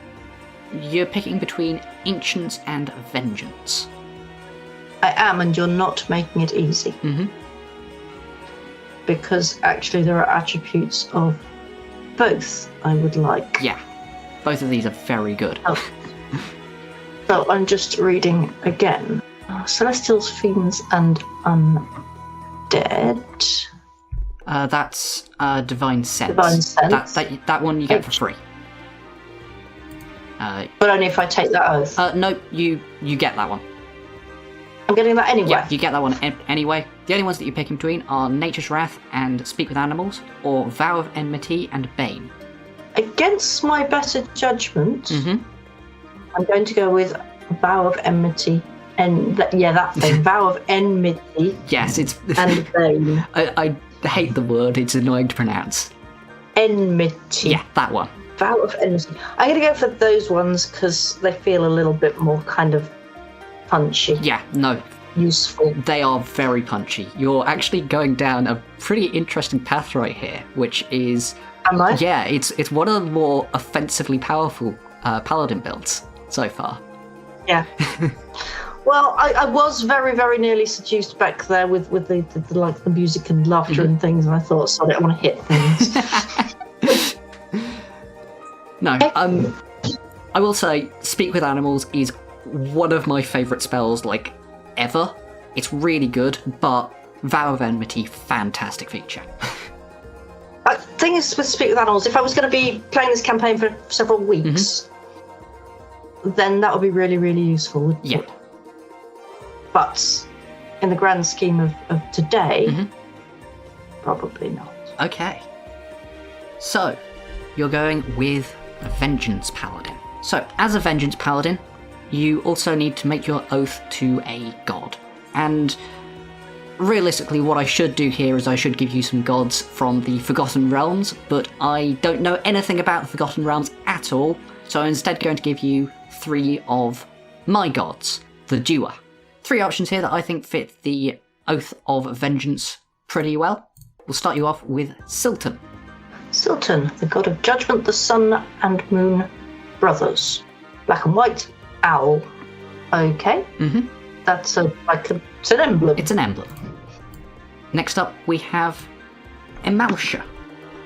you're picking between Ancients and Vengeance. I am, and you're not making it easy. Because actually there are attributes of both I would like. Yeah. Both of these are very good. Oh. So I'm just reading again. Celestials, Fiends, and Undead. That's Divine Sense. Divine Sense. That one you get for free. But only if I take that oath. No, you get that one. I'm getting that anyway. Yeah, you get that one anyway. The only ones that you pick in between are Nature's Wrath and Speak with Animals, or Vow of Enmity and Bane. Against my better judgment, I'm going to go with Vow of Enmity. And that thing, Vow of Enmity. Yes, it's. And Bane. I hate the word, it's annoying to pronounce. Enmity. Yeah, that one. Vow of Enmity. I'm going to go for those ones because they feel a little bit more kind of punchy. Yeah, no. Useful. They are very punchy. You're actually going down a pretty interesting path right here, which is... Am I? Yeah, it's one of the more offensively powerful Paladin builds so far. Yeah. Well, I was very, very nearly seduced back there with the music and laughter and things, and I thought, sorry, I want to hit things. No, I will say, Speak with Animals is one of my favourite spells, like, ever. It's really good, but Vow of Enmity, fantastic feature. The thing is with Speak with Animals, if I was going to be playing this campaign for several weeks, then that would be really, really useful, wouldn't it? But in the grand scheme of today, probably not. Okay. So, you're going with a Vengeance Paladin. So, as a Vengeance Paladin, you also need to make your oath to a god. And realistically, what I should do here is I should give you some gods from the Forgotten Realms, but I don't know anything about the Forgotten Realms at all, so I'm instead going to give you 3 of my gods, the Doer. 3 options here that I think fit the Oath of Vengeance pretty well. We'll start you off with Silton. Silton, the god of judgment, the sun and moon brothers. Black and white, owl. Okay. Mm-hmm. That's it's an emblem. It's an emblem. Next up, we have Emaltia.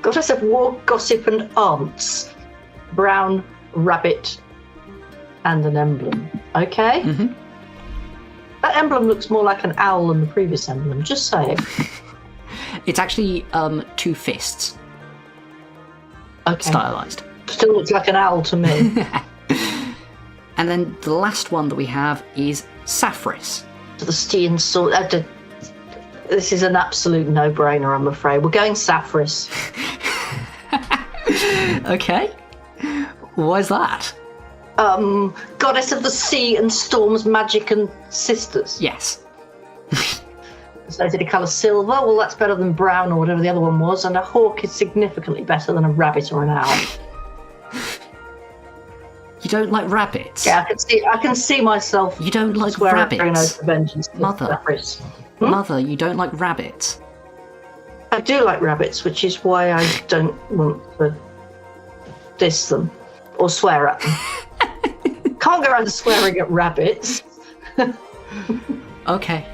Goddess of war, gossip, and aunts. Brown, rabbit, and an emblem. Okay. Mm-hmm. That emblem looks more like an owl than the previous emblem, just saying. It's actually 2 fists. Okay. Stylized. Still looks like an owl to me. And then the last one that we have is Saphire. To the Stean sword. This is an absolute no-brainer, I'm afraid. We're going Saphire. Okay. Why's that? Goddess of the sea and storms, magic and sisters. Yes. Associated colour silver. Well, that's better than brown or whatever the other one was. And a hawk is significantly better than a rabbit or an owl. You don't like rabbits? Yeah, I can see myself. You don't like rabbits, rabbits? vengeance. Mother. Mother, you don't like rabbits? I do like rabbits, which is why I don't want to diss them or swear at them. Can't go around swearing at rabbits. Okay.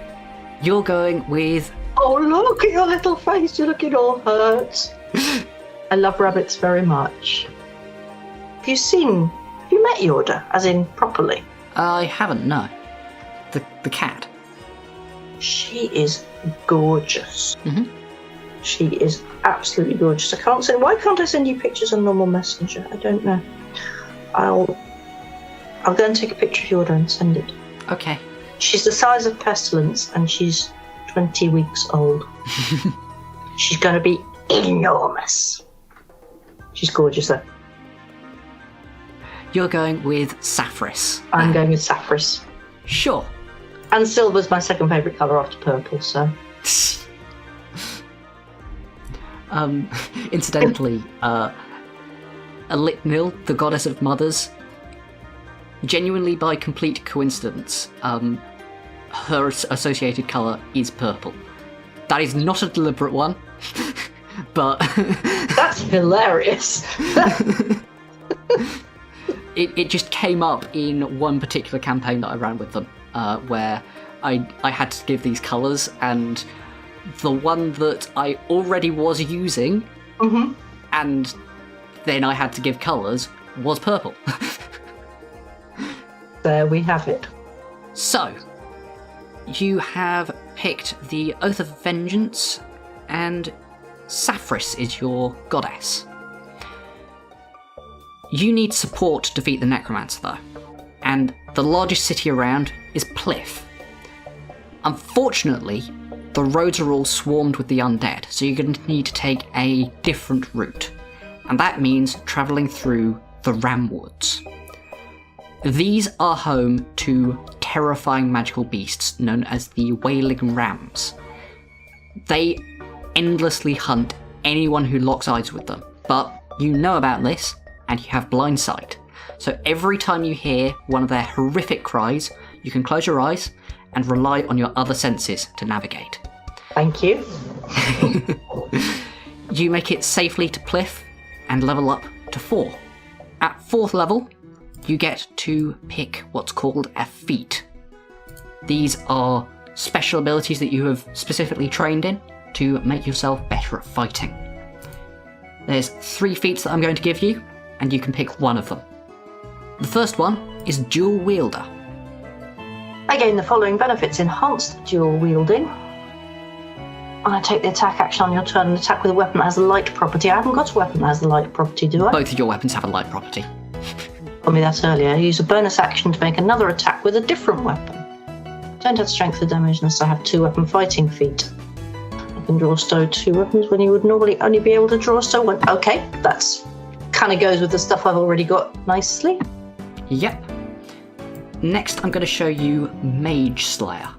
You're going with... Oh, look at your little face. You're looking all hurt. I love rabbits very much. Have you met Yorda, as in properly? I haven't, no. The cat. She is gorgeous. Mm-hmm. She is absolutely gorgeous. Why can't I send you pictures on normal messenger? I don't know. I'll go and take a picture of Yorda and send it. Okay. She's the size of Pestilence and she's 20 weeks old. She's going to be enormous. She's gorgeous though. You're going with Saphire. I'm going with Saphire. Sure. And silver's my second favourite colour after purple, so... Incidentally, Elitnil, the goddess of mothers, genuinely by complete coincidence, her associated colour is purple. That is not a deliberate one, but... That's hilarious. It just came up in one particular campaign that I ran with them, where I had to give these colours, and the one that I already was using, mm-hmm. and then I had to give colours, was purple. There we have it. So, you have picked the Oath of Vengeance, and Saphire is your goddess. You need support to defeat the Necromancer, though, and the largest city around is Pliff. Unfortunately, the roads are all swarmed with the undead, so you're going to need to take a different route, and that means travelling through the Ramwoods. These are home to terrifying magical beasts known as the Wailing Rams. They endlessly hunt anyone who locks eyes with them, but you know about this, and you have blind sight. So every time you hear one of their horrific cries, you can close your eyes and rely on your other senses to navigate. Thank you. You make it safely to Pliff and level up to 4. At 4th level, you get to pick what's called a feat. These are special abilities that you have specifically trained in to make yourself better at fighting. There's 3 feats that I'm going to give you, and you can pick one of them. The first one is Dual Wielder. I gain the following benefits: enhanced dual wielding. I take the attack action on your turn and attack with a weapon that has a light property. I haven't got a weapon that has the light property, do I? Both of your weapons have a light property. Told me that earlier. I use a bonus action to make another attack with a different weapon. Don't add strength or damage unless I have 2 weapon fighting feat. can draw stow 2 weapons when you would normally only be able to draw stow 1. Okay, that's kind of goes with the stuff I've already got nicely. Yep. Next, I'm going to show you Mage Slayer.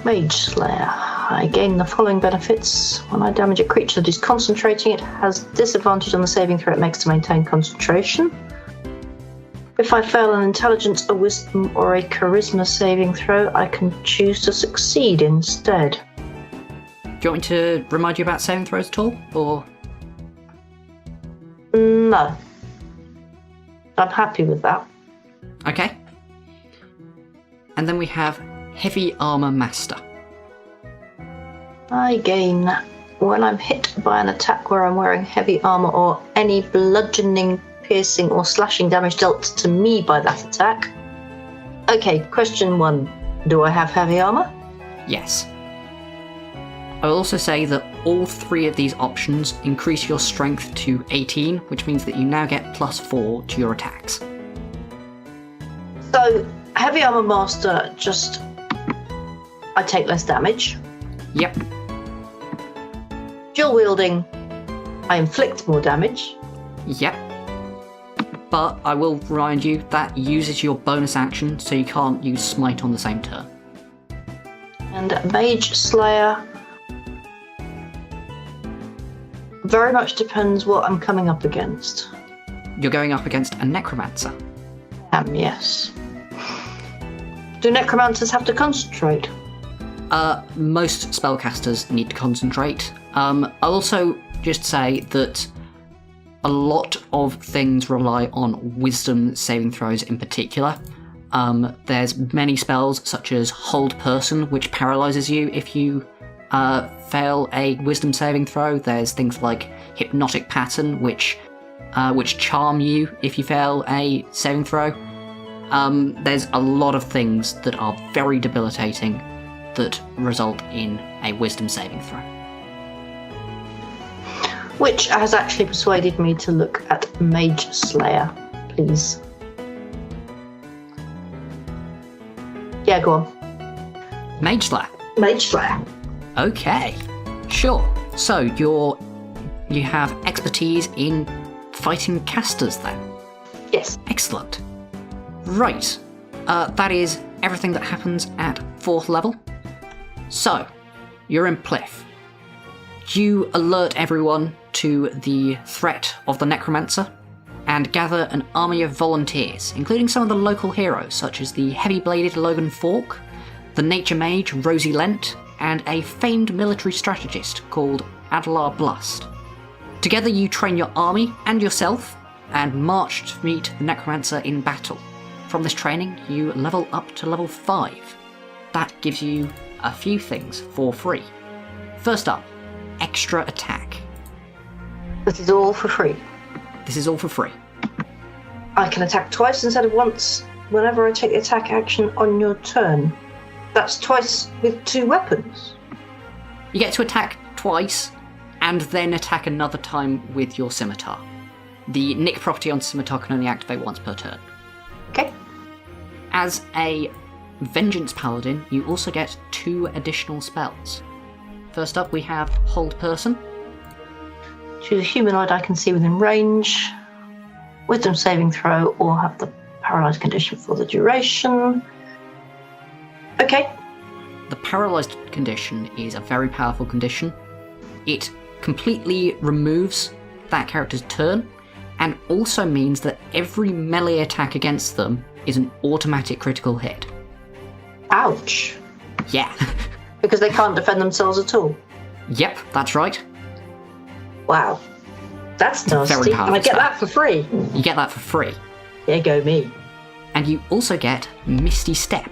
Mage Slayer. I gain the following benefits. When I damage a creature that is concentrating, it has disadvantage on the saving throw it makes to maintain concentration. If I fail an intelligence, a wisdom, or a charisma saving throw, I can choose to succeed instead. Do you want me to remind you about saving throws at all, or...? No. I'm happy with that. Okay. And then we have Heavy Armor Master. I gain, when I'm hit by an attack where I'm wearing heavy armor or any bludgeoning, piercing, or slashing damage dealt to me by that attack. Okay, question 1. Do I have heavy armor? Yes. I will also say that all 3 of these options increase your strength to 18, which means that you now get +4 to your attacks. So, heavy armor master, just... I take less damage. Yep. Dual wielding, I inflict more damage. Yep. But I will remind you that uses your bonus action, so you can't use Smite on the same turn. And Mage Slayer... very much depends what I'm coming up against. You're going up against a Necromancer. Yes. Do Necromancers have to concentrate? Most spellcasters need to concentrate. I'll also just say that a lot of things rely on wisdom saving throws in particular. There's many spells such as Hold Person, which paralyzes you if you fail a wisdom saving throw. There's things like Hypnotic Pattern, which charm you if you fail a saving throw. There's a lot of things that are very debilitating that result in a wisdom saving throw. Which has actually persuaded me to look at Mage Slayer, please. Yeah, go on. Mage Slayer. Mage Slayer. Okay, sure. So you have expertise in fighting casters then? Yes. Excellent. Right. That is everything that happens at 4th level. So, you're in Pliff. You alert everyone to the threat of the Necromancer and gather an army of volunteers, including some of the local heroes such as the heavy-bladed Logan Fork, the nature mage Rosie Lent, and a famed military strategist called Adlar Blust. Together you train your army and yourself and march to meet the Necromancer in battle. From this training, you level up to level 5. That gives you a few things for free. First up, extra attack. This is all for free. This is all for free. I can attack twice instead of once whenever I take the attack action on your turn. That's twice with 2 weapons. You get to attack twice and then attack another time with your scimitar. The nick property on scimitar can only activate once per turn. Okay. As a Vengeance Paladin, you also get 2 additional spells. First up, we have Hold Person. Choose a humanoid I can see within range. Wisdom saving throw, or have the paralyzed condition for the duration. Okay. The paralyzed condition is a very powerful condition. It completely removes that character's turn, and also means that every melee attack against them is an automatic critical hit. Ouch. Yeah. Because they can't defend themselves at all. Yep, that's right. Wow. That's nasty. Very And I get spell. that for free. You get that for free. There go me. And you also get Misty Step.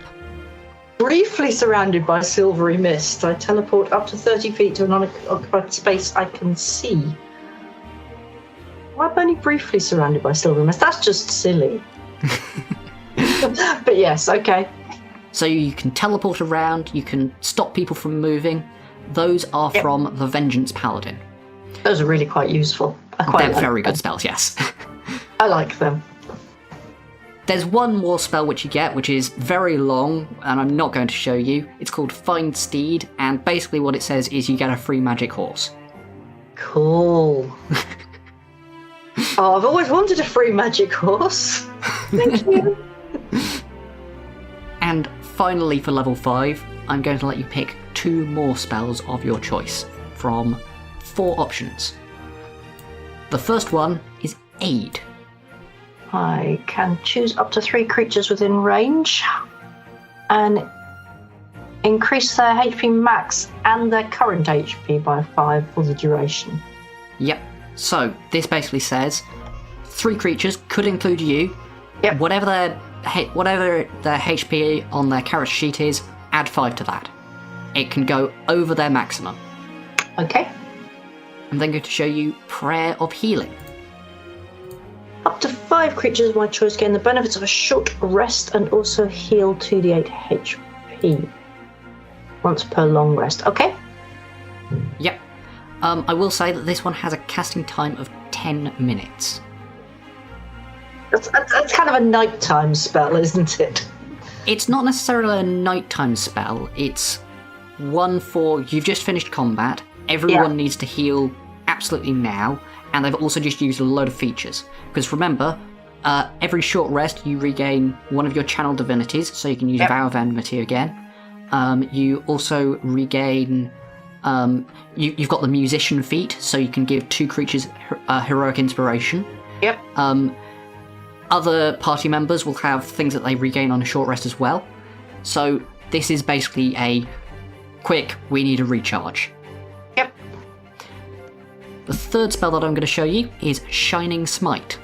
Briefly surrounded by silvery mist, I teleport up to 30 feet to an unoccupied space I can see. Why am I only briefly surrounded by silvery mist? That's just silly. But yes, okay. So you can teleport around, you can stop people from moving. Those are from the Vengeance Paladin. Those are really quite useful. I quite They're like very them. good spells, yes. I like them. There's one more spell which you get, which is very long, and I'm not going to show you. It's called Find Steed, and basically what it says is you get a free magic horse. Cool. Oh, I've always wanted a free magic horse. Thank you. And finally, for level 5, I'm going to let you pick 2 more spells of your choice from 4 options. The first one is Aid. I can choose up to 3 creatures within range and increase their HP max and their current HP by 5 for the duration. Yep. So this basically says 3 creatures, could include you. Yep. Whatever their HP on their character sheet is, add 5 to that. It can go over their maximum. Okay. I'm then going to show you Prayer of Healing. Up to 5 creatures of my choice gain the benefits of a short rest and also heal 2d8 HP. Once per long rest. Okay. Yep. I will say that this one has a casting time of 10 minutes. That's kind of a nighttime spell, isn't it? It's not necessarily a nighttime spell. It's one for you've just finished combat. Everyone needs to heal absolutely now, and they've also just used a load of features. Because remember, every short rest you regain one of your channel divinities, so you can use Vow of Enmity again. You also regain. You've got the musician feat, so you can give 2 creatures heroic inspiration. Yep. Other party members will have things that they regain on a short rest as well. So this is basically a quick, we need a recharge. Yep. The third spell that I'm going to show you is Shining Smite.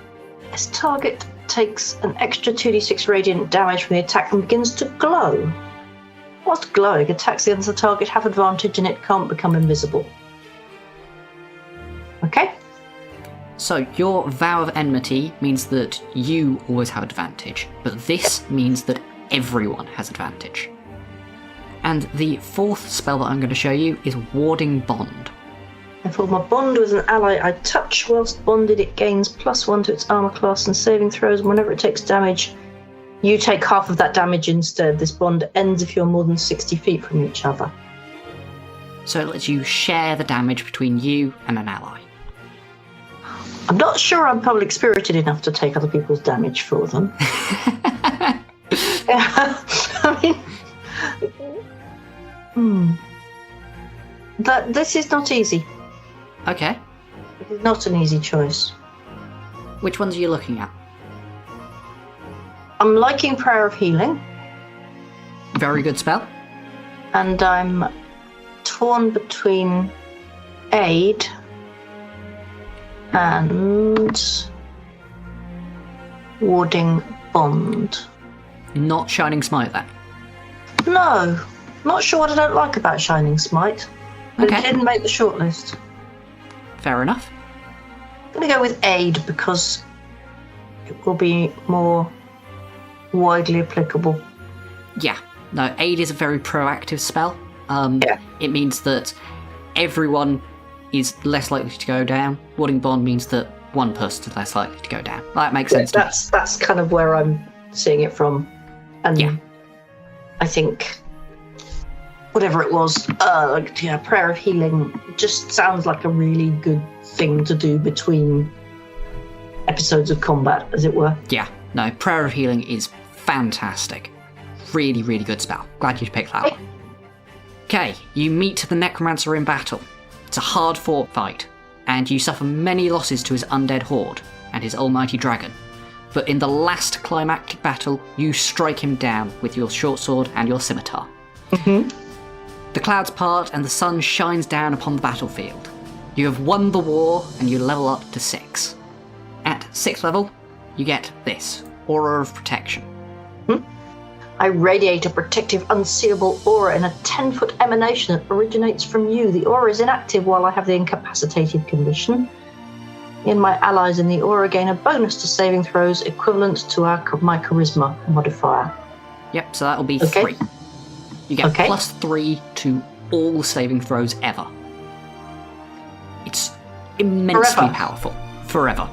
This target takes an extra 2d6 radiant damage from the attack and begins to glow. Whilst glowing, attacks against the target have advantage and it can't become invisible. Okay. So your Vow of Enmity means that you always have advantage, but this means that everyone has advantage. And the fourth spell that I'm going to show you is Warding Bond. I form a bond with an ally I touch. Whilst bonded, it gains +1 to its armor class and saving throws, and whenever it takes damage, you take half of that damage instead. This bond ends if you're more than 60 feet from each other. So it lets you share the damage between you and an ally. I'm not sure I'm public-spirited enough to take other people's damage for them. I mean... This is not easy. Okay. It is not an easy choice. Which ones are you looking at? I'm liking Prayer of Healing. Very good spell. And I'm torn between Aid and Warding Bond. Not Shining Smite, then? No. Not sure what I don't like about Shining Smite. But Okay. it didn't make the shortlist. Fair enough. I'm going to go with Aid because it will be more widely applicable. Yeah. No, Aid is a very proactive spell. It means that everyone is less likely to go down. Warding Bond means that one person is less likely to go down. That makes sense to me. That's kind of where I'm seeing it from. And I think whatever it was, Prayer of Healing just sounds like a really good thing to do between episodes of combat, as it were. Yeah, no, Prayer of Healing is fantastic. Really, really good spell. Glad you picked that one. Okay, you meet the Necromancer in battle. It's a hard-fought fight, and you suffer many losses to his undead horde and his almighty dragon. But in the last climactic battle, you strike him down with your short sword and your scimitar. Mm-hmm. The clouds part and the sun shines down upon the battlefield. You have won the war and you level up to 6. At 6th level, you get this, Aura of Protection. I radiate a protective, unseeable aura in a 10-foot emanation that originates from you. The aura is inactive while I have the incapacitated condition. And my allies in the aura gain a bonus to saving throws equivalent to my charisma modifier. Yep, so that'll be 3. You get +3 to all saving throws ever. It's immensely powerful. Forever.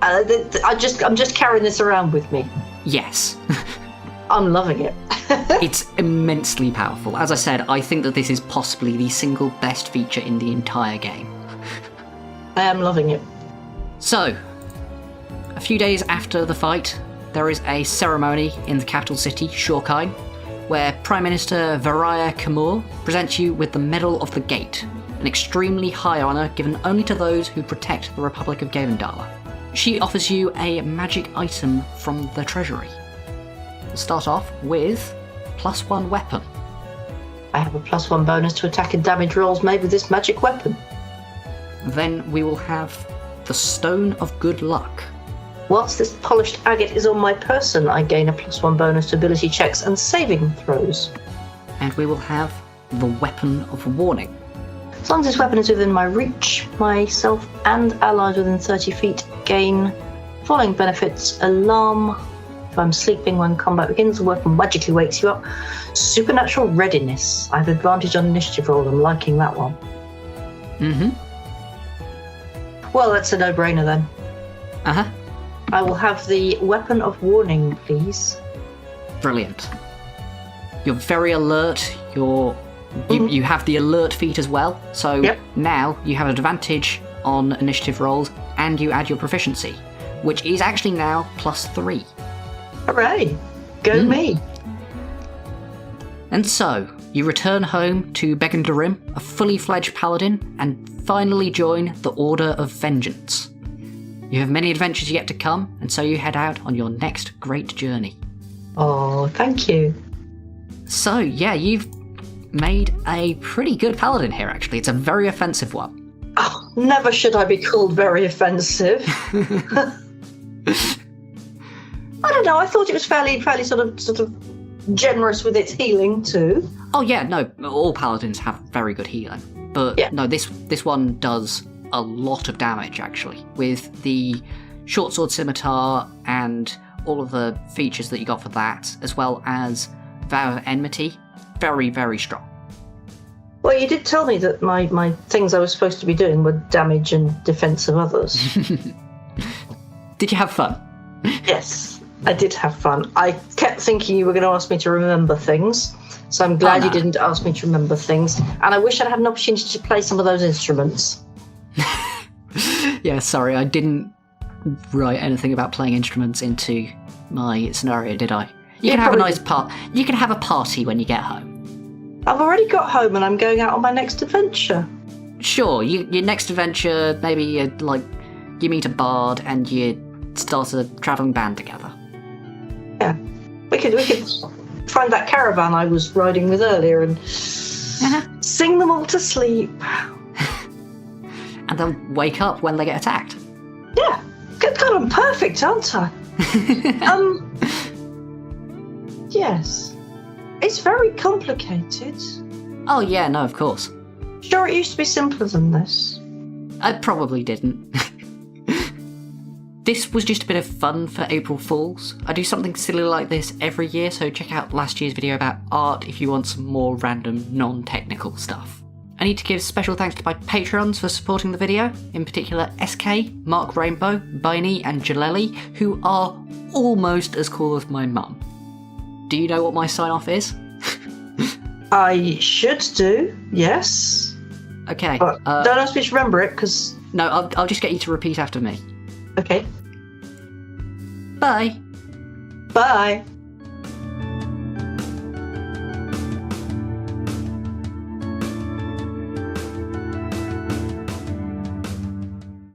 I'm just carrying this around with me. Yes. I'm loving it. It's immensely powerful. As I said, I think that this is possibly the single best feature in the entire game. I am loving it. So, a few days after the fight, there is a ceremony in the capital city, Shorkine, where Prime Minister Varia Kamur presents you with the Medal of the Gate, an extremely high honour given only to those who protect the Republic of Gavendala. She offers you a magic item from the treasury. We'll start off with +1 weapon. I have a +1 bonus to attack and damage rolls made with this magic weapon. Then we will have the Stone of Good Luck. Whilst this polished agate is on my person, I gain a +1 bonus to ability checks and saving throws. And we will have the Weapon of Warning. As long as this weapon is within my reach, myself and allies within 30 feet gain following benefits: alarm if I'm sleeping when combat begins, the weapon magically wakes you up. Supernatural readiness. I have advantage on initiative roll. I'm liking that one. Mm-hmm. Well, that's a no-brainer then. Uh-huh. I will have the Weapon of Warning, please. Brilliant. You're very alert. You have the alert feat as well. So now you have an advantage on initiative rolls, and you add your proficiency, which is actually now +3. Hooray! Go me! And so, you return home to Begendarim, a fully fledged paladin, and finally join the Order of Vengeance. You have many adventures yet to come, and so you head out on your next great journey. Oh, thank you. So, yeah, you've made a pretty good paladin here, actually. It's a very offensive one. Oh, never should I be called very offensive. I don't know, I thought it was fairly sort of generous with its healing too. Oh yeah, no, all paladins have very good healing. But no, this one does a lot of damage, actually, with the short sword scimitar and all of the features that you got for that, as well as Vow of Enmity. Very, very strong. Well, you did tell me that my things I was supposed to be doing were damage and defense of others. Did you have fun? Yes, I did have fun. I kept thinking you were going to ask me to remember things, so I'm glad you didn't ask me to remember things. And I wish I'd had an opportunity to play some of those instruments. Yeah, sorry, I didn't write anything about playing instruments into my scenario, did I? You can have a nice part. You can have a party when you get home. I've already got home and I'm going out on my next adventure. Sure, your next adventure, maybe you meet a bard and you start a travelling band together. Yeah, we could find that caravan I was riding with earlier and sing them all to sleep. And then wake up when they get attacked. Yeah, God, I'm perfect, aren't I? Yes. It's very complicated. Oh yeah, no, of course. Sure, it used to be simpler than this. I probably didn't. This was just a bit of fun for April Fools. I do something silly like this every year, so check out last year's video about art if you want some more random, non-technical stuff. I need to give special thanks to my patrons for supporting the video, in particular SK, Mark Rainbow, Biney and Jaleli, who are almost as cool as my mum. Do you know what my sign-off is? I should do, yes. Okay. But don't ask me to remember it, because... No, I'll just get you to repeat after me. Okay. Bye. Bye.